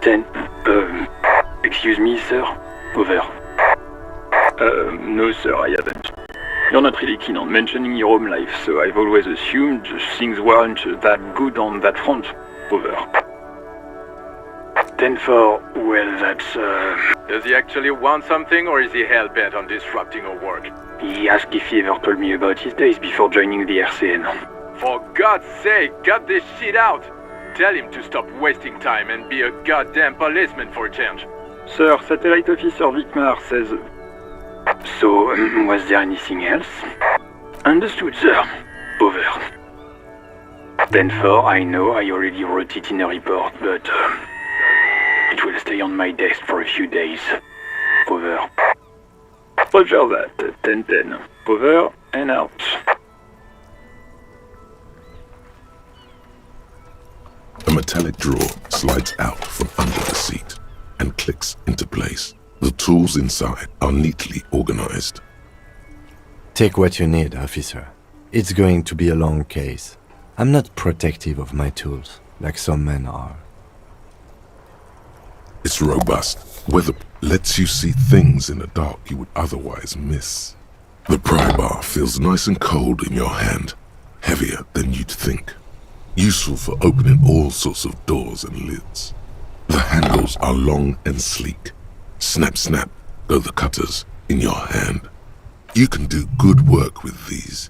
[SPEAKER 10] 10. Excuse me, sir. Over. No, sir, I haven't. You're not really keen on mentioning your home life, so I've always assumed things weren't that good on that front. Over. 10-4, well, that's,
[SPEAKER 11] Does he actually want something, or is he hell-bent on disrupting our work?
[SPEAKER 10] He asked if he ever told me about his days before joining the RCN.
[SPEAKER 11] For God's sake, cut this shit out! Tell him to stop wasting time and be a goddamn policeman for a change.
[SPEAKER 10] Sir, Satellite Officer Vicmar says... So, was there anything else? Understood, sir. Over. 10-4, I know I already wrote it in a report, but... it will stay on my desk for a few days. Over. Roger that. 10-10. Over and out.
[SPEAKER 2] A metallic drawer slides out from under the seat and clicks into place. The tools inside are neatly organized.
[SPEAKER 1] Take what you need, officer. It's going to be a long case. I'm not protective of my tools, like some men are.
[SPEAKER 2] It's robust. Weather lets you see things in the dark you would otherwise miss. The pry bar feels nice and cold in your hand, heavier than you'd think. Useful for opening all sorts of doors and lids. The handles are long and sleek. Snap, snap, go the cutters in your hand. You can do good work with these.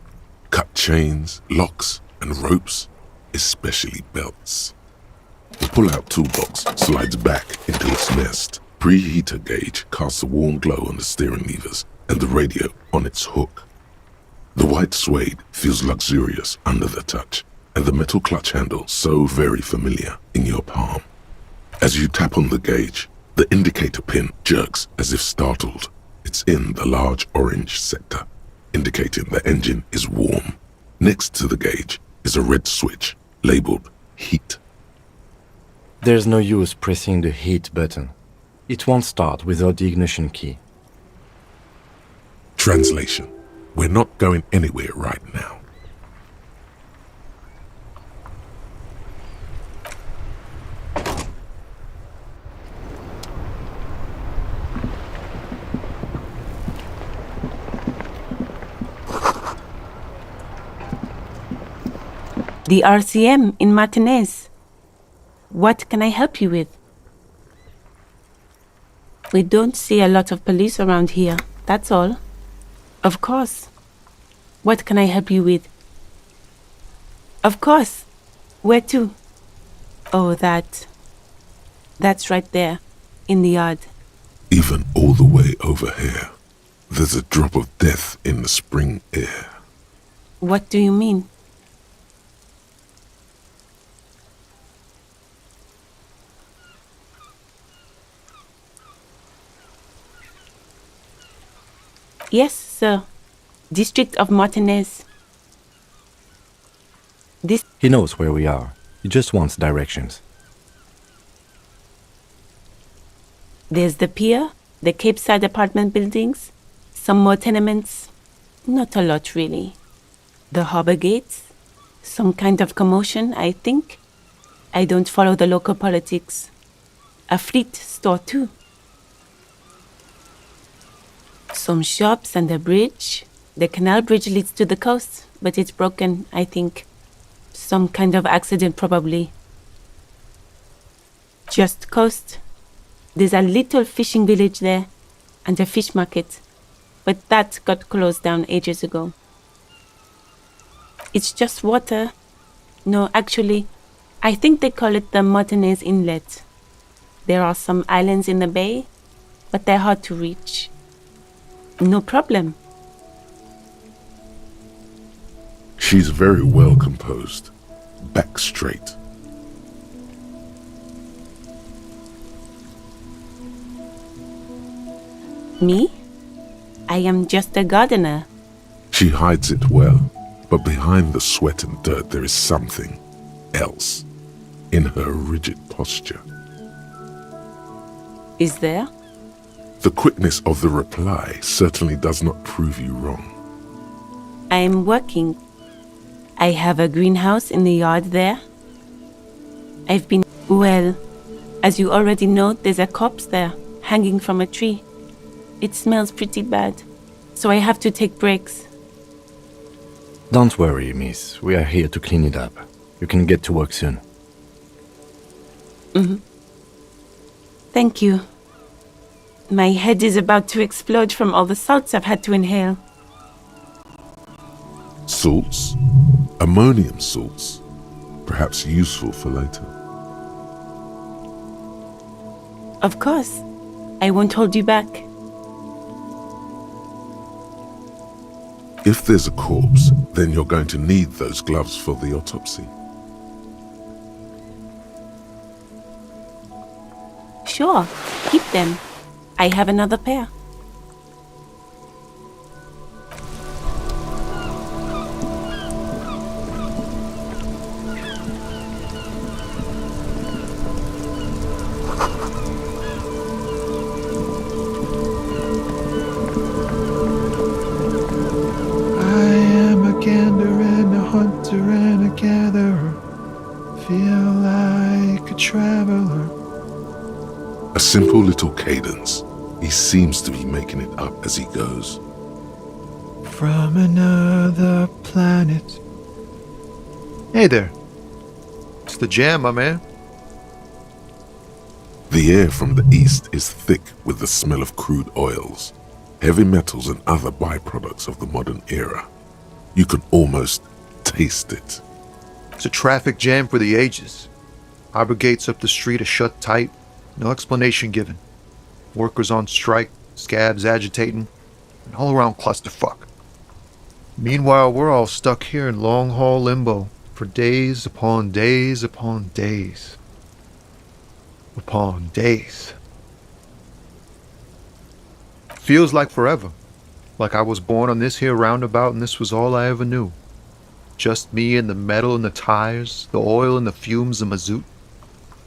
[SPEAKER 2] Cut chains, locks, and ropes, especially belts. The pull-out toolbox slides back into its nest. Preheater gauge casts a warm glow on the steering levers and the radio on its hook. The white suede feels luxurious under the touch, and the metal clutch handle so very familiar in your palm. As you tap on the gauge, the indicator pin jerks as if startled. It's in the large orange sector, indicating the engine is warm. Next to the gauge is a red switch labeled heat.
[SPEAKER 1] There's no use pressing the heat button. It won't start without the ignition key.
[SPEAKER 2] Translation: we're not going anywhere right now.
[SPEAKER 13] The RCM in Martinez. What can I help you with? We don't see a lot of police around here, that's all. Of course. What can I help you with? Of course. Where to? Oh, that's right there, in the yard.
[SPEAKER 2] Even all the way over here, there's a drop of death in the spring air.
[SPEAKER 13] What do you mean? Yes, sir. District of Martinez.
[SPEAKER 1] He knows where we are. He just wants directions.
[SPEAKER 13] There's the pier, the Cape Side apartment buildings, some more tenements. Not a lot, really. The harbor gates. Some kind of commotion, I think. I don't follow the local politics. A fleet store, too. Some shops and a bridge. The canal bridge leads to the coast, but it's broken, I think. Some kind of accident, probably. Just coast. There's a little fishing village there, and a fish market, but that got closed down ages ago. It's just water. No, actually, I think they call it the Martinez Inlet. There are some islands in the bay, but they're hard to reach. No problem.
[SPEAKER 2] She's very well composed, back straight.
[SPEAKER 13] Me? I am just a gardener.
[SPEAKER 2] She hides it well, but behind the sweat and dirt there is something else in her rigid posture.
[SPEAKER 13] Is there?
[SPEAKER 2] The quickness of the reply certainly does not prove you wrong.
[SPEAKER 13] I am working. I have a greenhouse in the yard there. Well, as you already know, there's a corpse there, hanging from a tree. It smells pretty bad, so I have to take breaks.
[SPEAKER 1] Don't worry, miss. We are here to clean it up. You can get to work soon.
[SPEAKER 13] Thank you. My head is about to explode from all the salts I've had to inhale.
[SPEAKER 2] Salts? Ammonium salts? Perhaps useful for later.
[SPEAKER 13] Of course. I won't hold you back.
[SPEAKER 2] If there's a corpse, then you're going to need those gloves for the autopsy.
[SPEAKER 13] Sure, keep them. I have another pair.
[SPEAKER 2] A simple little cadence. He seems to be making it up as he goes.
[SPEAKER 14] From another planet. Hey there. It's the jam, my man.
[SPEAKER 2] The air from the east is thick with the smell of crude oils, heavy metals and other byproducts of the modern era. You can almost taste it.
[SPEAKER 14] It's a traffic jam for the ages. Harbor gates up the street are shut tight, no explanation given. Workers on strike, scabs agitating, an all-around clusterfuck. Meanwhile, we're all stuck here in long-haul limbo for days upon days upon days. Upon days. Feels like forever. Like I was born on this here roundabout and this was all I ever knew. Just me and the metal and the tires, the oil and the fumes of mazout.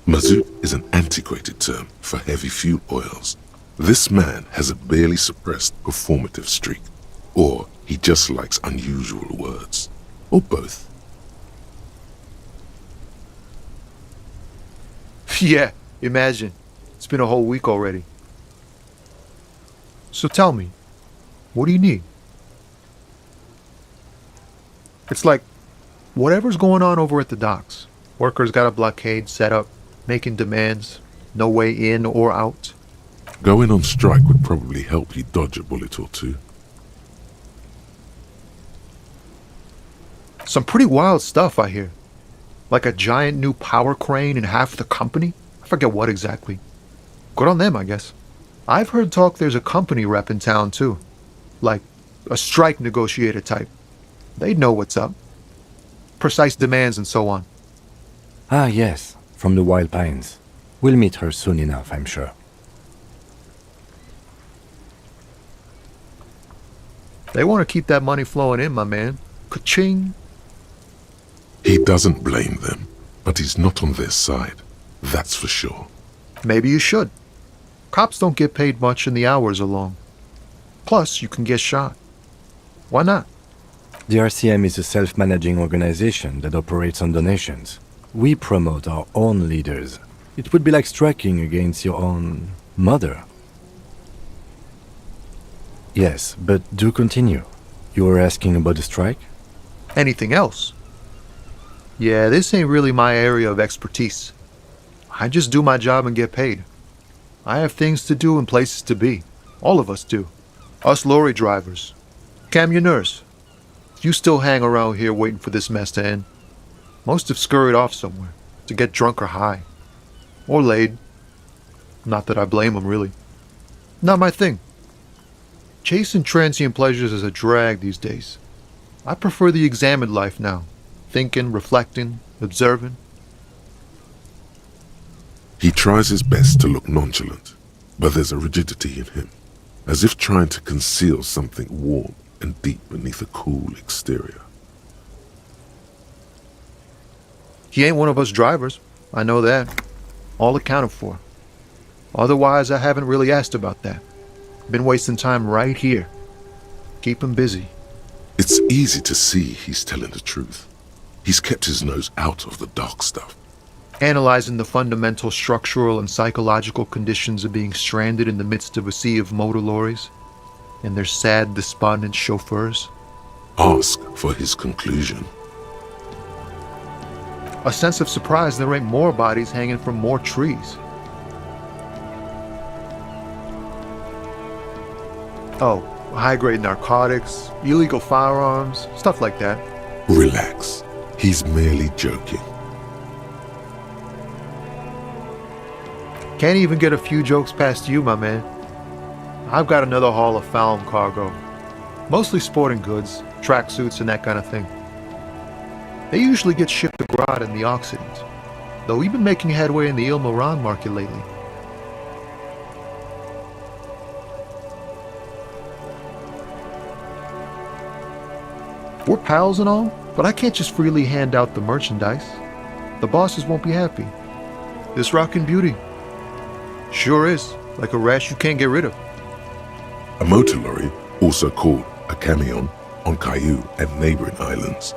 [SPEAKER 2] Mazout is an antiquated term for heavy fuel oils. This man has a barely suppressed performative streak. Or he just likes unusual words. Or both.
[SPEAKER 14] Yeah, imagine. It's been a whole week already. So tell me, what do you need? It's like, whatever's going on over at the docks. Workers got a blockade set up, making demands, no way in or out.
[SPEAKER 2] Going on strike would probably help you dodge a bullet or two.
[SPEAKER 14] Some pretty wild stuff, I hear. Like a giant new power crane in half the company? I forget what exactly. Good on them, I guess. I've heard talk there's a company rep in town, too. Like a strike negotiator type. They'd know what's up. Precise demands and so on.
[SPEAKER 1] Ah, yes, from the Wild Pines. We'll meet her soon enough, I'm sure.
[SPEAKER 14] They want to keep that money flowing in, my man. Ka-ching!
[SPEAKER 2] He doesn't blame them, but he's not on their side. That's for sure.
[SPEAKER 14] Maybe you should. Cops don't get paid much and the hours are long. Plus, you can get shot. Why not?
[SPEAKER 1] The RCM is a self-managing organization that operates on donations. We promote our own leaders. It would be like striking against your own mother. Yes, but do continue. You were asking about the strike?
[SPEAKER 14] Anything else? Yeah, this ain't really my area of expertise. I just do my job and get paid. I have things to do and places to be. All of us do. Us lorry drivers. Camionneurs. You still hang around here waiting for this mess to end. Most have scurried off somewhere to get drunk or high. Or laid. Not that I blame them, really. Not my thing. Chasing transient pleasures is a drag these days. I prefer the examined life now. Thinking, reflecting, observing.
[SPEAKER 2] He tries his best to look nonchalant, but there's a rigidity in him, as if trying to conceal something warm and deep beneath a cool exterior.
[SPEAKER 14] He ain't one of us drivers. I know that. All accounted for. Otherwise, I haven't really asked about that. Been wasting time right here. Keep him busy.
[SPEAKER 2] It's easy to see he's telling the truth. He's kept his nose out of the dark stuff.
[SPEAKER 14] Analyzing the fundamental structural and psychological conditions of being stranded in the midst of a sea of motor lorries and their sad, despondent chauffeurs.
[SPEAKER 2] Ask for his conclusion.
[SPEAKER 14] A sense of surprise there ain't more bodies hanging from more trees. Oh, high-grade narcotics, illegal firearms, stuff like that.
[SPEAKER 2] Relax. He's merely joking.
[SPEAKER 14] Can't even get a few jokes past you, my man. I've got another haul of found cargo. Mostly sporting goods, tracksuits and that kind of thing. They usually get shipped abroad in the Occident, though we've been making headway in the Il Moran market lately. We're pals and all, but I can't just freely hand out the merchandise. The bosses won't be happy. This rockin' beauty. Sure is, like a rash you can't get rid of.
[SPEAKER 2] A motor lorry, also called a camion, on Caillou and neighboring islands.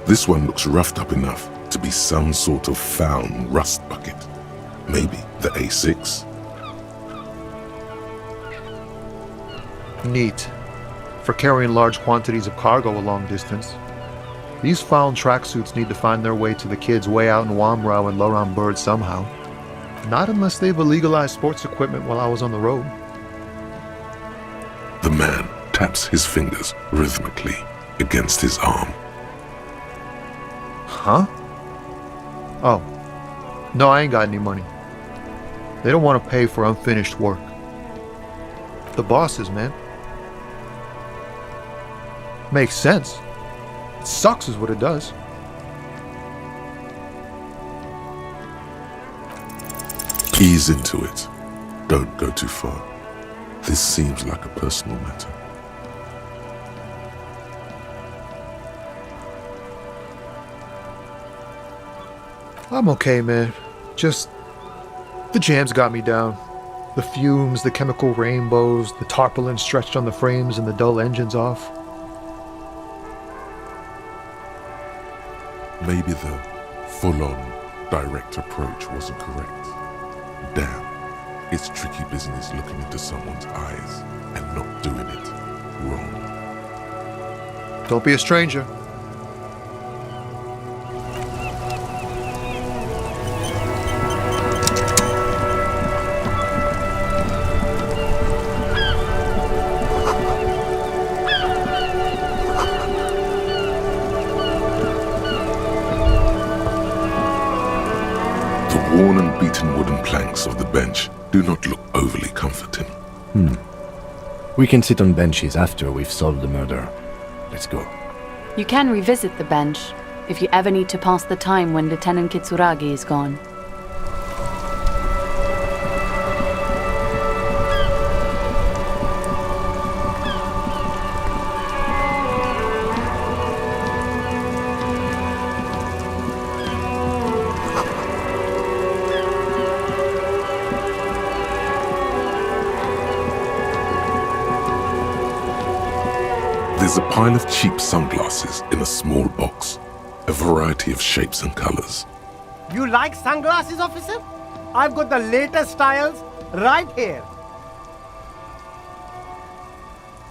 [SPEAKER 2] This one looks roughed up enough to be some sort of found rust bucket. Maybe the A6.
[SPEAKER 14] Neat. For carrying large quantities of cargo a long distance. These found tracksuits need to find their way to the kids way out in Wamrau and Laurent Bird somehow. Not unless they've illegalized sports equipment while I was on the road.
[SPEAKER 2] The man taps his fingers rhythmically against his arm.
[SPEAKER 14] Huh? Oh. No, I ain't got any money. They don't want to pay for unfinished work. The bosses, man. Makes sense. It sucks is what it does.
[SPEAKER 2] Ease into it. Don't go too far. This seems like a personal matter.
[SPEAKER 14] I'm okay, man. Just... the jams got me down. The fumes, the chemical rainbows, the tarpaulin stretched on the frames and the dull engines off.
[SPEAKER 2] Maybe the full-on, direct approach wasn't correct. Damn, it's tricky business looking into someone's eyes and not doing it wrong.
[SPEAKER 14] Don't be a stranger.
[SPEAKER 2] The worn and beaten wooden planks of the bench do not look overly comforting.
[SPEAKER 1] We can sit on benches after we've solved the murder. Let's go.
[SPEAKER 6] You can revisit the bench if you ever need to pass the time when Lieutenant Kitsuragi is gone.
[SPEAKER 2] There's a pile of cheap sunglasses in a small box, a variety of shapes and colors.
[SPEAKER 12] You like sunglasses, officer? I've got the latest styles right here.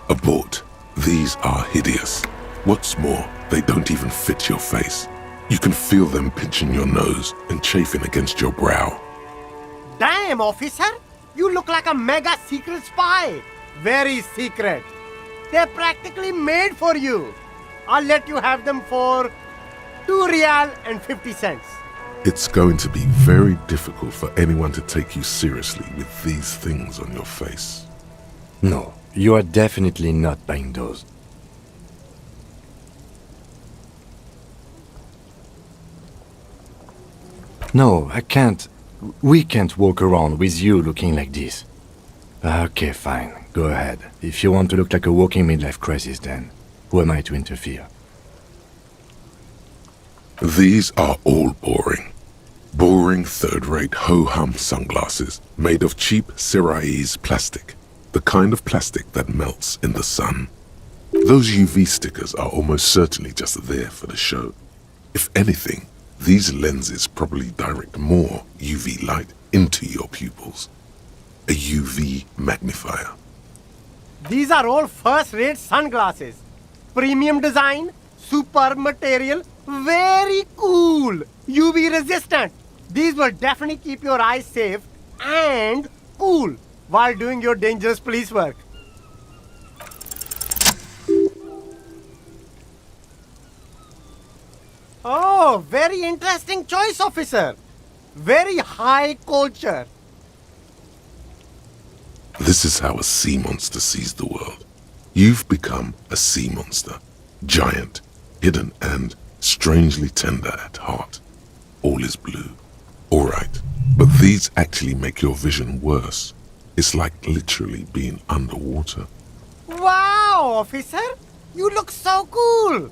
[SPEAKER 2] Abort. These are hideous. What's more, they don't even fit your face. You can feel them pinching your nose and chafing against your brow.
[SPEAKER 12] Damn, officer! You look like a mega secret spy. Very secret. They're practically made for you. I'll let you have them for 2 real and 50 cents.
[SPEAKER 2] It's going to be very difficult for anyone to take you seriously with these things on your face.
[SPEAKER 1] No, you are definitely not buying those. No, I can't. We can't walk around with you looking like this. Okay, fine. Go ahead. If you want to look like a walking midlife crisis, then who am I to interfere?
[SPEAKER 2] These are all boring. Boring third-rate ho-hum sunglasses made of cheap Syrahese plastic. The kind of plastic that melts in the sun. Those UV stickers are almost certainly just there for the show. If anything, these lenses probably direct more UV light into your pupils. A UV magnifier.
[SPEAKER 12] These are all first-rate sunglasses. Premium design, superb material, very cool, UV resistant. These will definitely keep your eyes safe and cool while doing your dangerous police work. Oh, very interesting choice, officer. Very high culture.
[SPEAKER 2] This is how a sea monster sees the world. You've become a sea monster. Giant, hidden, and strangely tender at heart. All is blue. Alright, but these actually make your vision worse. It's like literally being underwater.
[SPEAKER 12] Wow, officer! You look so cool!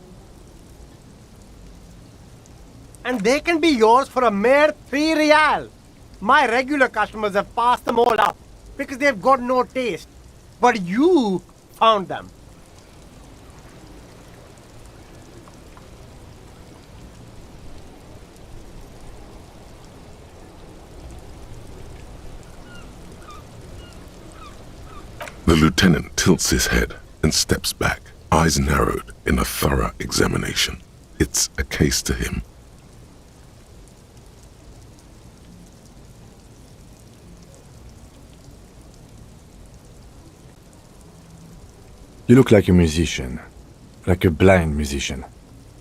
[SPEAKER 12] And they can be yours for a mere 3 real. My regular customers have passed them all up because they've got no taste. But you found them.
[SPEAKER 2] The lieutenant tilts his head and steps back, eyes narrowed in a thorough examination. It's a case to him.
[SPEAKER 1] You look like a musician. Like a blind musician.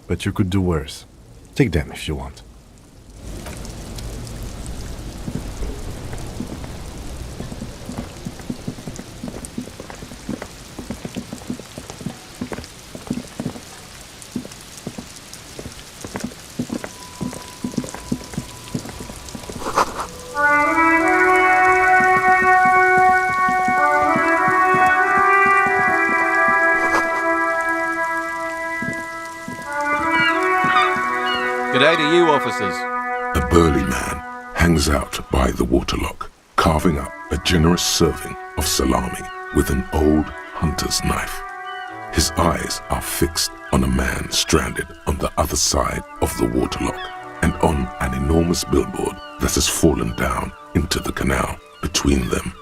[SPEAKER 1] But you could do worse. Take them if you want.
[SPEAKER 15] G'day to you, officers.
[SPEAKER 2] A burly man hangs out by the waterlock, carving up a generous serving of salami with an old hunter's knife. His eyes are fixed on a man stranded on the other side of the waterlock and on an enormous billboard that has fallen down into the canal between them.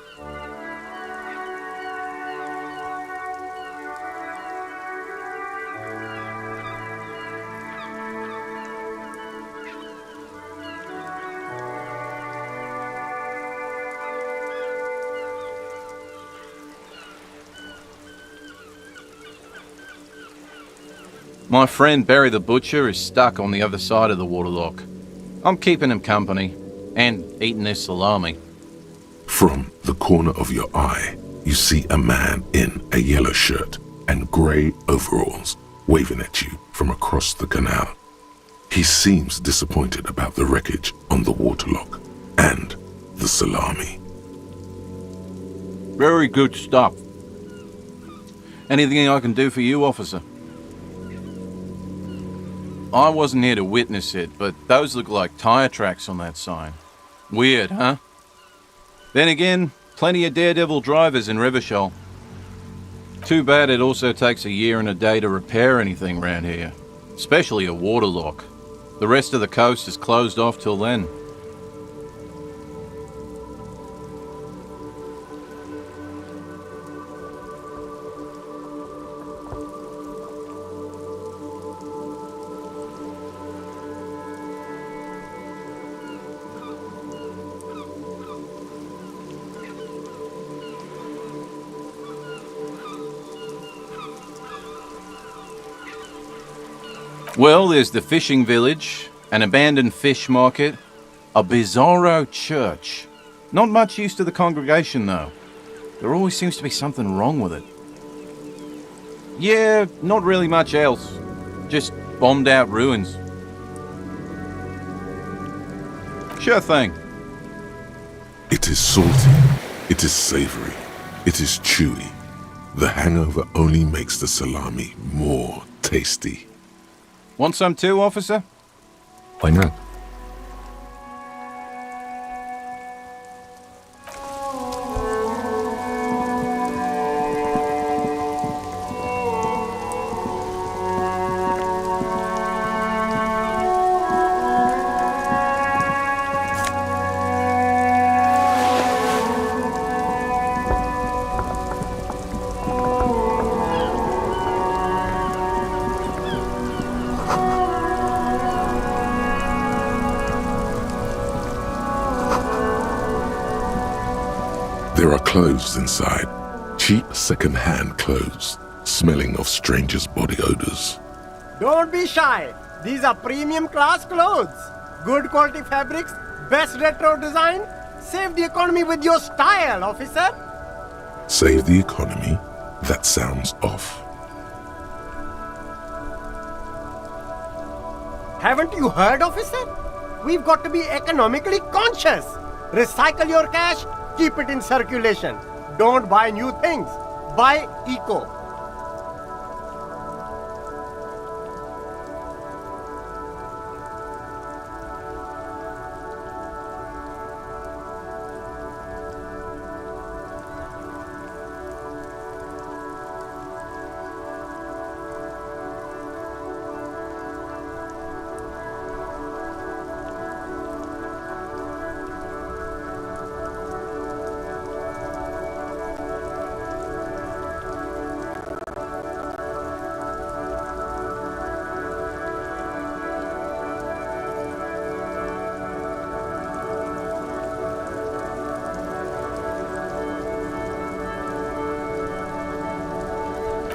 [SPEAKER 15] My friend Barry the Butcher is stuck on the other side of the waterlock. I'm keeping him company and eating this salami.
[SPEAKER 2] From the corner of your eye, you see a man in a yellow shirt and grey overalls waving at you from across the canal. He seems disappointed about the wreckage on the waterlock and the salami.
[SPEAKER 15] Very good stuff. Anything I can do for you, officer? I wasn't here to witness it, but those look like tire tracks on that sign. Weird, huh? Then again, plenty of daredevil drivers in Rivershoal. Too bad it also takes a year and a day to repair anything around here, especially a waterlock. The rest of the coast is closed off till then. Well, there's the fishing village, an abandoned fish market, a bizarro church. Not much use to the congregation, though. There always seems to be something wrong with it. Yeah, not really much else. Just bombed out ruins. Sure thing.
[SPEAKER 2] It is salty, it is savory, it is chewy. The hangover only makes the salami more tasty.
[SPEAKER 15] Want some too, officer?
[SPEAKER 1] Why not?
[SPEAKER 2] There are clothes inside, cheap second-hand clothes, smelling of strangers' body odors.
[SPEAKER 12] Don't be shy. These are premium class clothes. Good quality fabrics, best retro design. Save the economy with your style, officer.
[SPEAKER 2] Save the economy? That sounds off.
[SPEAKER 12] Haven't you heard, officer? We've got to be economically conscious. Recycle your cash, keep it in circulation. Don't buy new things. Buy eco.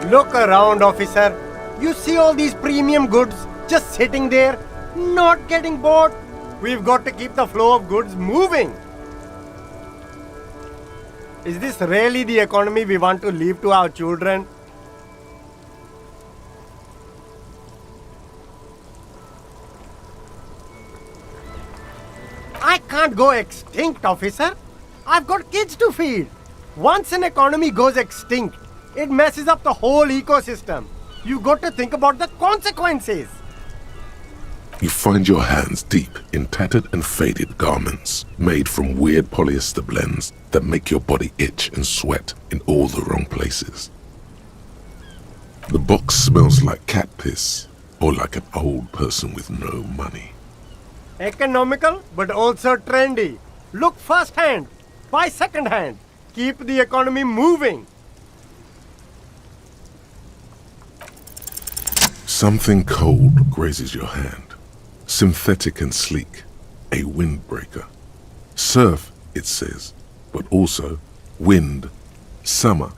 [SPEAKER 12] Look around, officer. You see all these premium goods just sitting there, not getting bought? We've got to keep the flow of goods moving. Is this really the economy we want to leave to our children? I can't go extinct, officer. I've got kids to feed. Once an economy goes extinct, it messes up the whole ecosystem. You got to think about the consequences.
[SPEAKER 2] You find your hands deep in tattered and faded garments made from weird polyester blends that make your body itch and sweat in all the wrong places. The box smells like cat piss or like an old person with no money.
[SPEAKER 12] Economical, but also trendy. Look first hand, buy second hand. Keep the economy moving.
[SPEAKER 2] Something cold grazes your hand. Synthetic and sleek, a windbreaker. Surf, it says, but also wind, summer,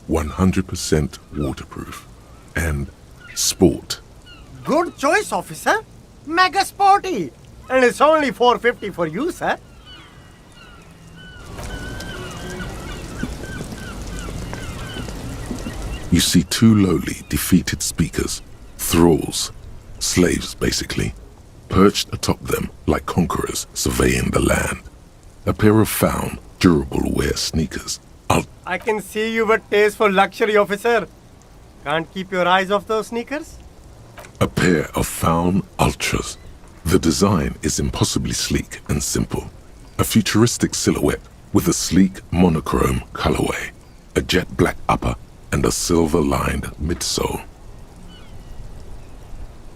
[SPEAKER 2] 100% waterproof, and sport.
[SPEAKER 12] Good choice, officer. Mega sporty. And it's only $4.50 for you, sir.
[SPEAKER 2] You see two lowly, defeated speakers, thralls, slaves basically, perched atop them like conquerors surveying the land. A pair of found, durable wear sneakers.
[SPEAKER 12] I can see you've a taste for luxury, officer. Can't keep your eyes off those sneakers?
[SPEAKER 2] A pair of found ultras. The design is impossibly sleek and simple. A futuristic silhouette with a sleek monochrome colorway, a jet black upper, and a silver-lined midsole.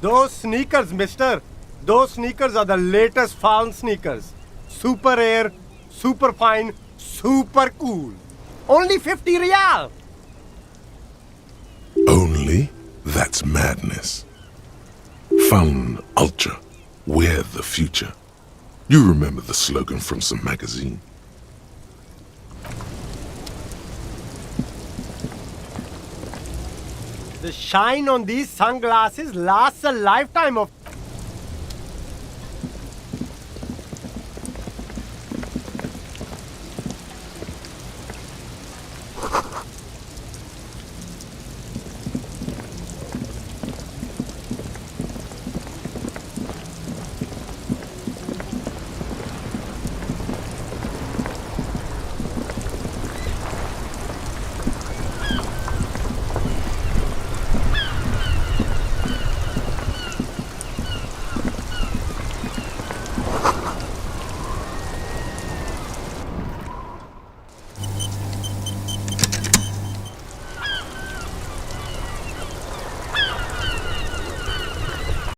[SPEAKER 12] Those sneakers, mister. Those sneakers are the latest found sneakers. Super air, super fine, super cool. Only 50 real.
[SPEAKER 2] Only? That's madness. Found Ultra. We're the future. You remember the slogan from some magazine?
[SPEAKER 12] The shine on these sunglasses lasts a lifetime of